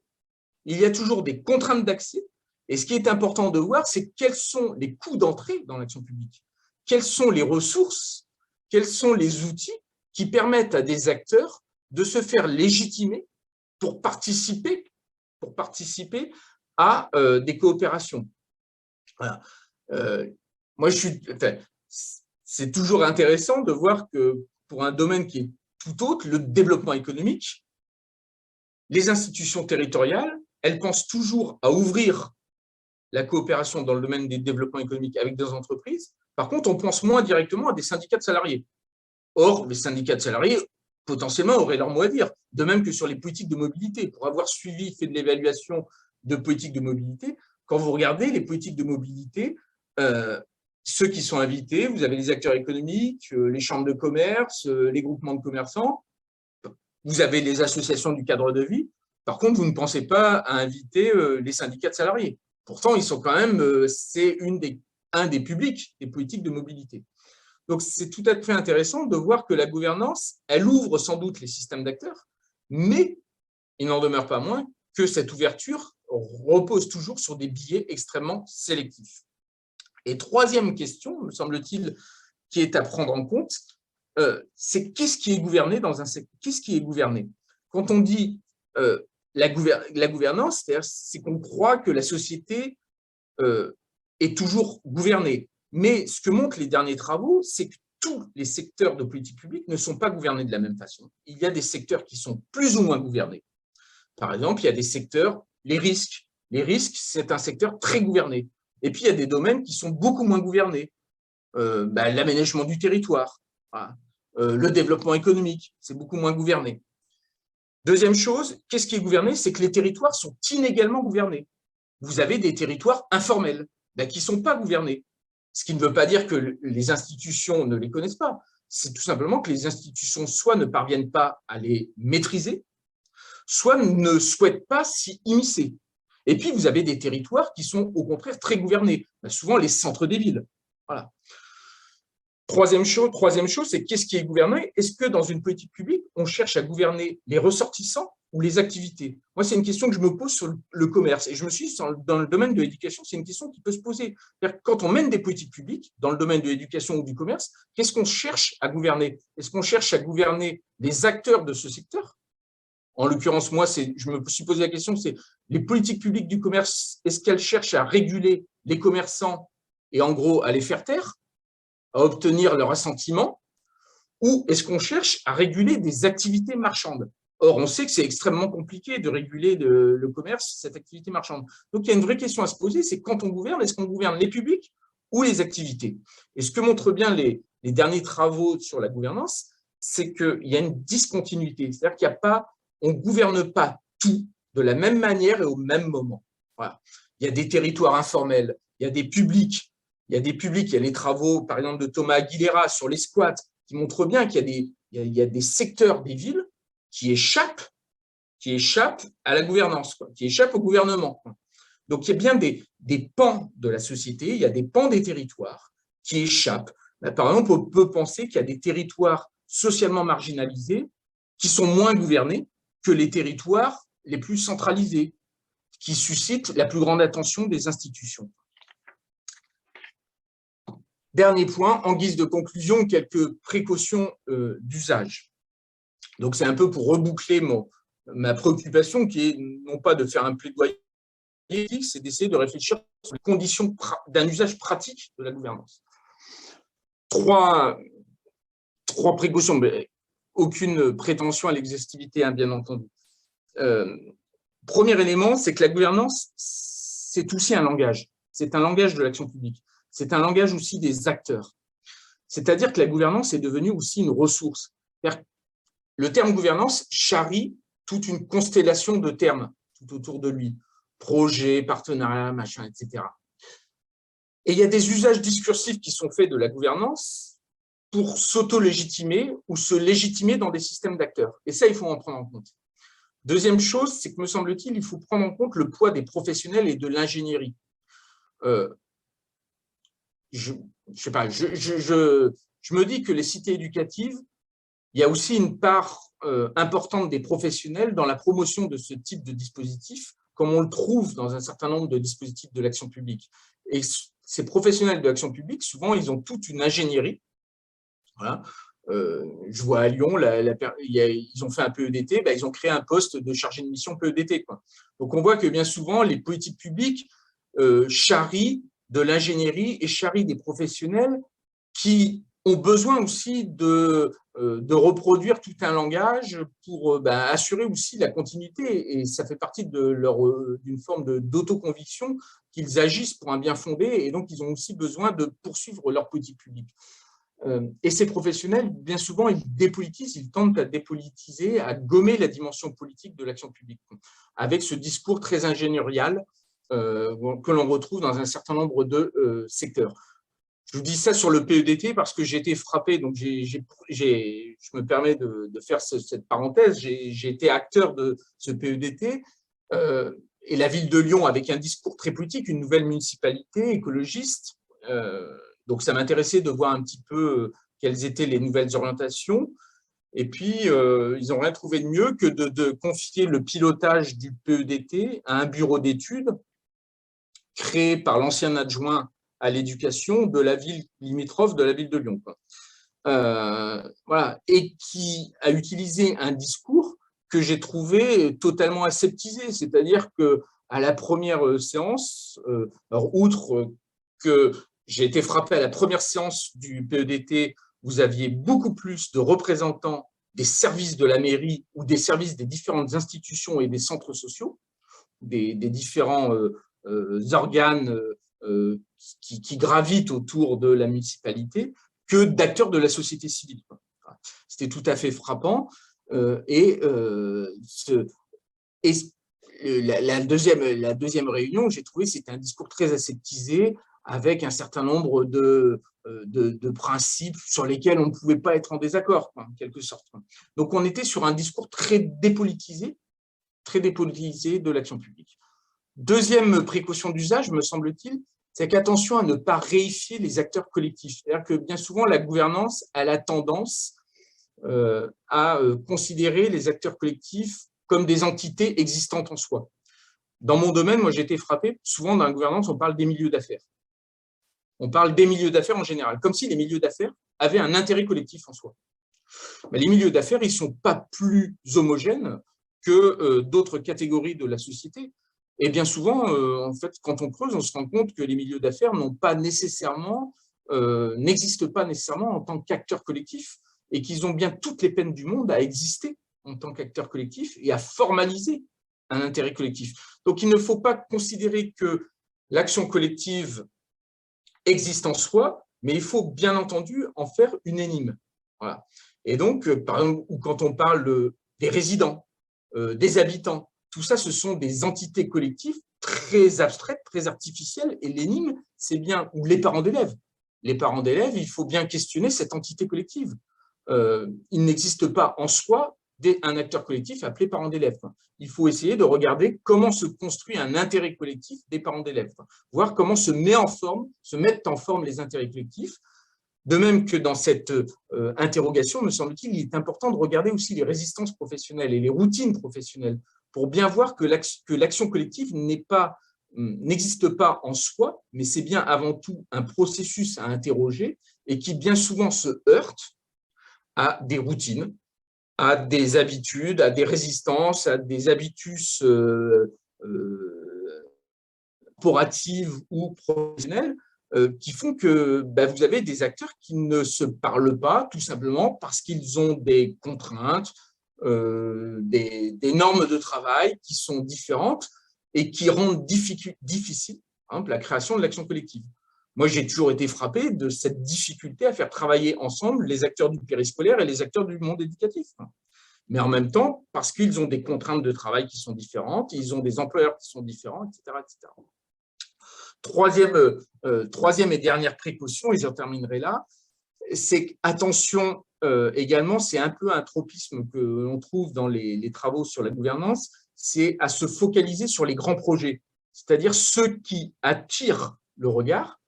il y a toujours des contraintes d'accès, et ce qui est important de voir, c'est quels sont les coûts d'entrée dans l'action publique, quelles sont les ressources, quels sont les outils qui permettent à des acteurs de se faire légitimer pour participer à des coopérations. Voilà. Moi, c'est toujours intéressant de voir que pour un domaine qui est tout autre, le développement économique, les institutions territoriales, elles pensent toujours à ouvrir la coopération dans le domaine des développements économiques avec des entreprises. Par contre, on pense moins directement à des syndicats de salariés. Or, les syndicats de salariés, potentiellement, auraient leur mot à dire. De même que sur les politiques de mobilité. Pour avoir suivi, fait de l'évaluation de politiques de mobilité, quand vous regardez les politiques de mobilité, ceux qui sont invités, vous avez les acteurs économiques, les chambres de commerce, les groupements de commerçants, vous avez les associations du cadre de vie. Par contre, vous ne pensez pas à inviter les syndicats de salariés. Pourtant, ils sont quand même, c'est un des publics des politiques de mobilité. Donc, c'est tout à fait intéressant de voir que la gouvernance, elle ouvre sans doute les systèmes d'acteurs, mais il n'en demeure pas moins que cette ouverture repose toujours sur des biais extrêmement sélectifs. Et troisième question, me semble-t-il, qui est à prendre en compte, c'est qu'est-ce qui est gouverné dans un secteur? Qu'est-ce qui est gouverné? Quand on dit la gouvernance, c'est qu'on croit que la société est toujours gouvernée. Mais ce que montrent les derniers travaux, c'est que tous les secteurs de politique publique ne sont pas gouvernés de la même façon. Il y a des secteurs qui sont plus ou moins gouvernés. Par exemple, il y a des secteurs, les risques. Les risques, c'est un secteur très gouverné. Et puis, il y a des domaines qui sont beaucoup moins gouvernés. L'aménagement du territoire, voilà. Le développement économique, c'est beaucoup moins gouverné. Deuxième chose, qu'est-ce qui est gouverné? C'est que les territoires sont inégalement gouvernés. Vous avez des territoires informels qui ne sont pas gouvernés. Ce qui ne veut pas dire que les institutions ne les connaissent pas. C'est tout simplement que les institutions soit ne parviennent pas à les maîtriser, soit ne souhaitent pas s'y immiscer. Et puis, vous avez des territoires qui sont au contraire très gouvernés, souvent les centres des villes. Voilà. Troisième chose, c'est qu'est-ce qui est gouverné? Est-ce que dans une politique publique, on cherche à gouverner les ressortissants ou les activités? Moi, c'est une question que je me pose sur le commerce. Et je me suis dit, dans le domaine de l'éducation, c'est une question qui peut se poser. Quand on mène des politiques publiques, dans le domaine de l'éducation ou du commerce, qu'est-ce qu'on cherche à gouverner? Est-ce qu'on cherche à gouverner les acteurs de ce secteur? En l'occurrence, moi, je me suis posé la question, c'est les politiques publiques du commerce, est-ce qu'elles cherchent à réguler les commerçants et en gros à les faire taire, à obtenir leur assentiment, ou est-ce qu'on cherche à réguler des activités marchandes? Or, on sait que c'est extrêmement compliqué de réguler le commerce, cette activité marchande. Donc, il y a une vraie question à se poser, c'est quand on gouverne, est-ce qu'on gouverne les publics ou les activités? Et ce que montrent bien les derniers travaux sur la gouvernance, c'est qu'il y a une discontinuité, c'est-à-dire qu'il n'y a pas, on ne gouverne pas tout de la même manière et au même moment. Voilà. Il y a des territoires informels, il y a des publics. Il y a les travaux, par exemple, de Thomas Aguilera sur les squats, qui montrent bien qu'il y a des secteurs des villes qui échappent à la gouvernance, qui échappent au gouvernement. Donc, il y a bien des pans de la société, il y a des pans des territoires qui échappent. Par exemple, on peut penser qu'il y a des territoires socialement marginalisés qui sont moins gouvernés que les territoires les plus centralisés, qui suscitent la plus grande attention des institutions. Dernier point, en guise de conclusion, quelques précautions d'usage. Donc, c'est un peu pour reboucler ma préoccupation qui est non pas de faire un plaidoyer, c'est d'essayer de réfléchir sur les conditions d'un usage pratique de la gouvernance. Trois précautions, mais aucune prétention à l'exhaustivité, bien entendu. Premier élément, c'est que la gouvernance, c'est aussi un langage. C'est un langage de l'action publique. C'est un langage aussi des acteurs. C'est-à-dire que la gouvernance est devenue aussi une ressource. Le terme gouvernance charrie toute une constellation de termes tout autour de lui. Projet, partenariat, machin, etc. Et il y a des usages discursifs qui sont faits de la gouvernance pour s'auto-légitimer ou se légitimer dans des systèmes d'acteurs. Et ça, il faut en prendre en compte. Deuxième chose, c'est que, me semble-t-il, il faut prendre en compte le poids des professionnels et de l'ingénierie. Je me dis que les cités éducatives, il y a aussi une part importante des professionnels dans la promotion de ce type de dispositif, comme on le trouve dans un certain nombre de dispositifs de l'action publique. Et ces professionnels de l'action publique, souvent, ils ont toute une ingénierie. Voilà. Je vois à Lyon, ils ont fait un PEDT, ils ont créé un poste de chargé de mission PEDT. Donc, on voit que bien souvent, les politiques publiques charrient de l'ingénierie et charrient des professionnels qui ont besoin aussi de reproduire tout un langage pour assurer aussi la continuité. Et ça fait partie d'une forme d'autoconviction qu'ils agissent pour un bien fondé et donc ils ont aussi besoin de poursuivre leur politique publique. Et ces professionnels, bien souvent, ils dépolitisent, ils tentent à dépolitiser, à gommer la dimension politique de l'action publique, avec ce discours très ingénierial que l'on retrouve dans un certain nombre de secteurs. Je vous dis ça sur le PEDT parce que j'ai été frappé, donc je me permets de faire cette parenthèse, j'ai été acteur de ce PEDT, et la ville de Lyon, avec un discours très politique, une nouvelle municipalité écologiste, donc ça m'intéressait de voir un petit peu quelles étaient les nouvelles orientations, et puis ils n'ont rien trouvé de mieux que de confier le pilotage du PEDT à un bureau d'études créé par l'ancien adjoint à l'éducation de la ville limitrophe de la ville de Lyon. Voilà. Et qui a utilisé un discours que j'ai trouvé totalement aseptisé, c'est-à-dire qu'à la première séance, alors outre que j'ai été frappé à la première séance du PEDT, vous aviez beaucoup plus de représentants des services de la mairie ou des services des différentes institutions et des centres sociaux, des différents organes qui gravitent autour de la municipalité, que d'acteurs de la société civile. C'était tout à fait frappant. La deuxième réunion, j'ai trouvé que c'était un discours très aseptisé, avec un certain nombre de principes sur lesquels on ne pouvait pas être en désaccord, en quelque sorte. Donc, on était sur un discours très dépolitisé de l'action publique. Deuxième précaution d'usage, me semble-t-il, c'est qu'attention à ne pas réifier les acteurs collectifs. C'est-à-dire que bien souvent, la gouvernance a la tendance à considérer les acteurs collectifs comme des entités existantes en soi. Dans mon domaine, moi, j'ai été frappé, souvent dans la gouvernance, on parle des milieux d'affaires. On parle des milieux d'affaires en général, comme si les milieux d'affaires avaient un intérêt collectif en soi. Mais les milieux d'affaires, ils ne sont pas plus homogènes que d'autres catégories de la société. Et bien souvent, en fait, quand on creuse, on se rend compte que les milieux d'affaires n'existent pas nécessairement en tant qu'acteurs collectifs et qu'ils ont bien toutes les peines du monde à exister en tant qu'acteurs collectifs et à formaliser un intérêt collectif. Donc, il ne faut pas considérer que l'action collective existe en soi, mais il faut bien entendu en faire une énigme. Voilà. Et donc, par exemple, quand on parle des résidents, des habitants, tout ça, ce sont des entités collectives très abstraites, très artificielles, et l'énigme, c'est bien, ou les parents d'élèves. Les parents d'élèves, il faut bien questionner cette entité collective. Il n'existe pas en soi un acteur collectif appelé parents d'élèves. Il faut essayer de regarder comment se construit un intérêt collectif des parents d'élèves, voir comment se mettent en forme les intérêts collectifs. De même que dans cette interrogation, me semble-t-il, il est important de regarder aussi les résistances professionnelles et les routines professionnelles pour bien voir que l'action collective n'existe pas en soi, mais c'est bien avant tout un processus à interroger et qui bien souvent se heurte à des routines, à des habitudes, à des résistances, à des habitus corporatives ou professionnelles qui font que vous avez des acteurs qui ne se parlent pas tout simplement parce qu'ils ont des contraintes, des normes de travail qui sont différentes et qui rendent difficile la création de l'action collective. moi, j'ai toujours été frappé de cette difficulté à faire travailler ensemble les acteurs du périscolaire et les acteurs du monde éducatif. Mais en même temps, parce qu'ils ont des contraintes de travail qui sont différentes, ils ont des employeurs qui sont différents, etc. etc. Troisième et dernière précaution, et j'en terminerai là, c'est attention également, c'est un peu un tropisme que l'on trouve dans les travaux sur la gouvernance, c'est à se focaliser sur les grands projets, c'est-à-dire ceux qui attirent le regard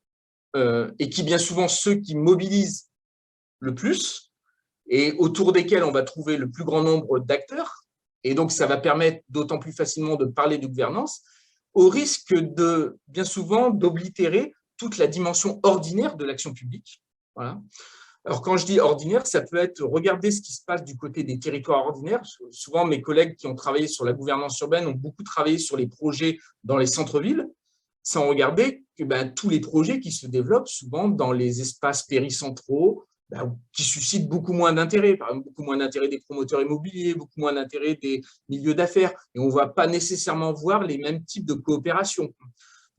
et qui bien souvent ceux qui mobilisent le plus et autour desquels on va trouver le plus grand nombre d'acteurs. Et donc, ça va permettre d'autant plus facilement de parler de gouvernance, au risque de, bien souvent, d'oblitérer toute la dimension ordinaire de l'action publique. Voilà. Alors, quand je dis ordinaire, ça peut être regarder ce qui se passe du côté des territoires ordinaires. Souvent, mes collègues qui ont travaillé sur la gouvernance urbaine ont beaucoup travaillé sur les projets dans les centres-villes, sans regarder que, tous les projets qui se développent souvent dans les espaces péricentraux, qui suscitent beaucoup moins d'intérêt, par exemple beaucoup moins d'intérêt des promoteurs immobiliers, beaucoup moins d'intérêt des milieux d'affaires, et on ne va pas nécessairement voir les mêmes types de coopération.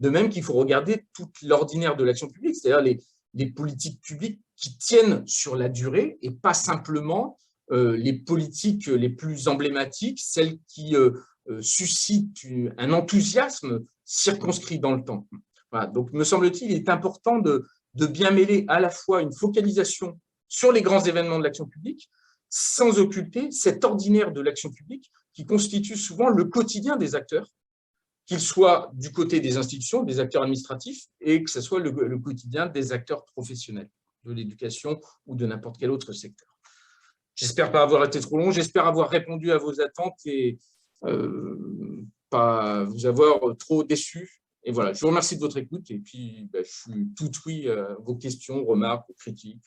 De même qu'il faut regarder tout l'ordinaire de l'action publique, c'est-à-dire les politiques publiques qui tiennent sur la durée et pas simplement les politiques les plus emblématiques, celles qui suscitent un enthousiasme circonscrit dans le temps. Voilà. Donc, me semble-t-il, il est important de bien mêler à la fois une focalisation sur les grands événements de l'action publique, sans occulter cet ordinaire de l'action publique qui constitue souvent le quotidien des acteurs, qu'ils soient du côté des institutions, des acteurs administratifs, et que ce soit le quotidien des acteurs professionnels de l'éducation ou de n'importe quel autre secteur. J'espère pas avoir été trop long, j'espère avoir répondu à vos attentes et pas vous avoir trop déçu. Et voilà, je vous remercie de votre écoute et puis je suis tout oui à vos questions, remarques, critiques.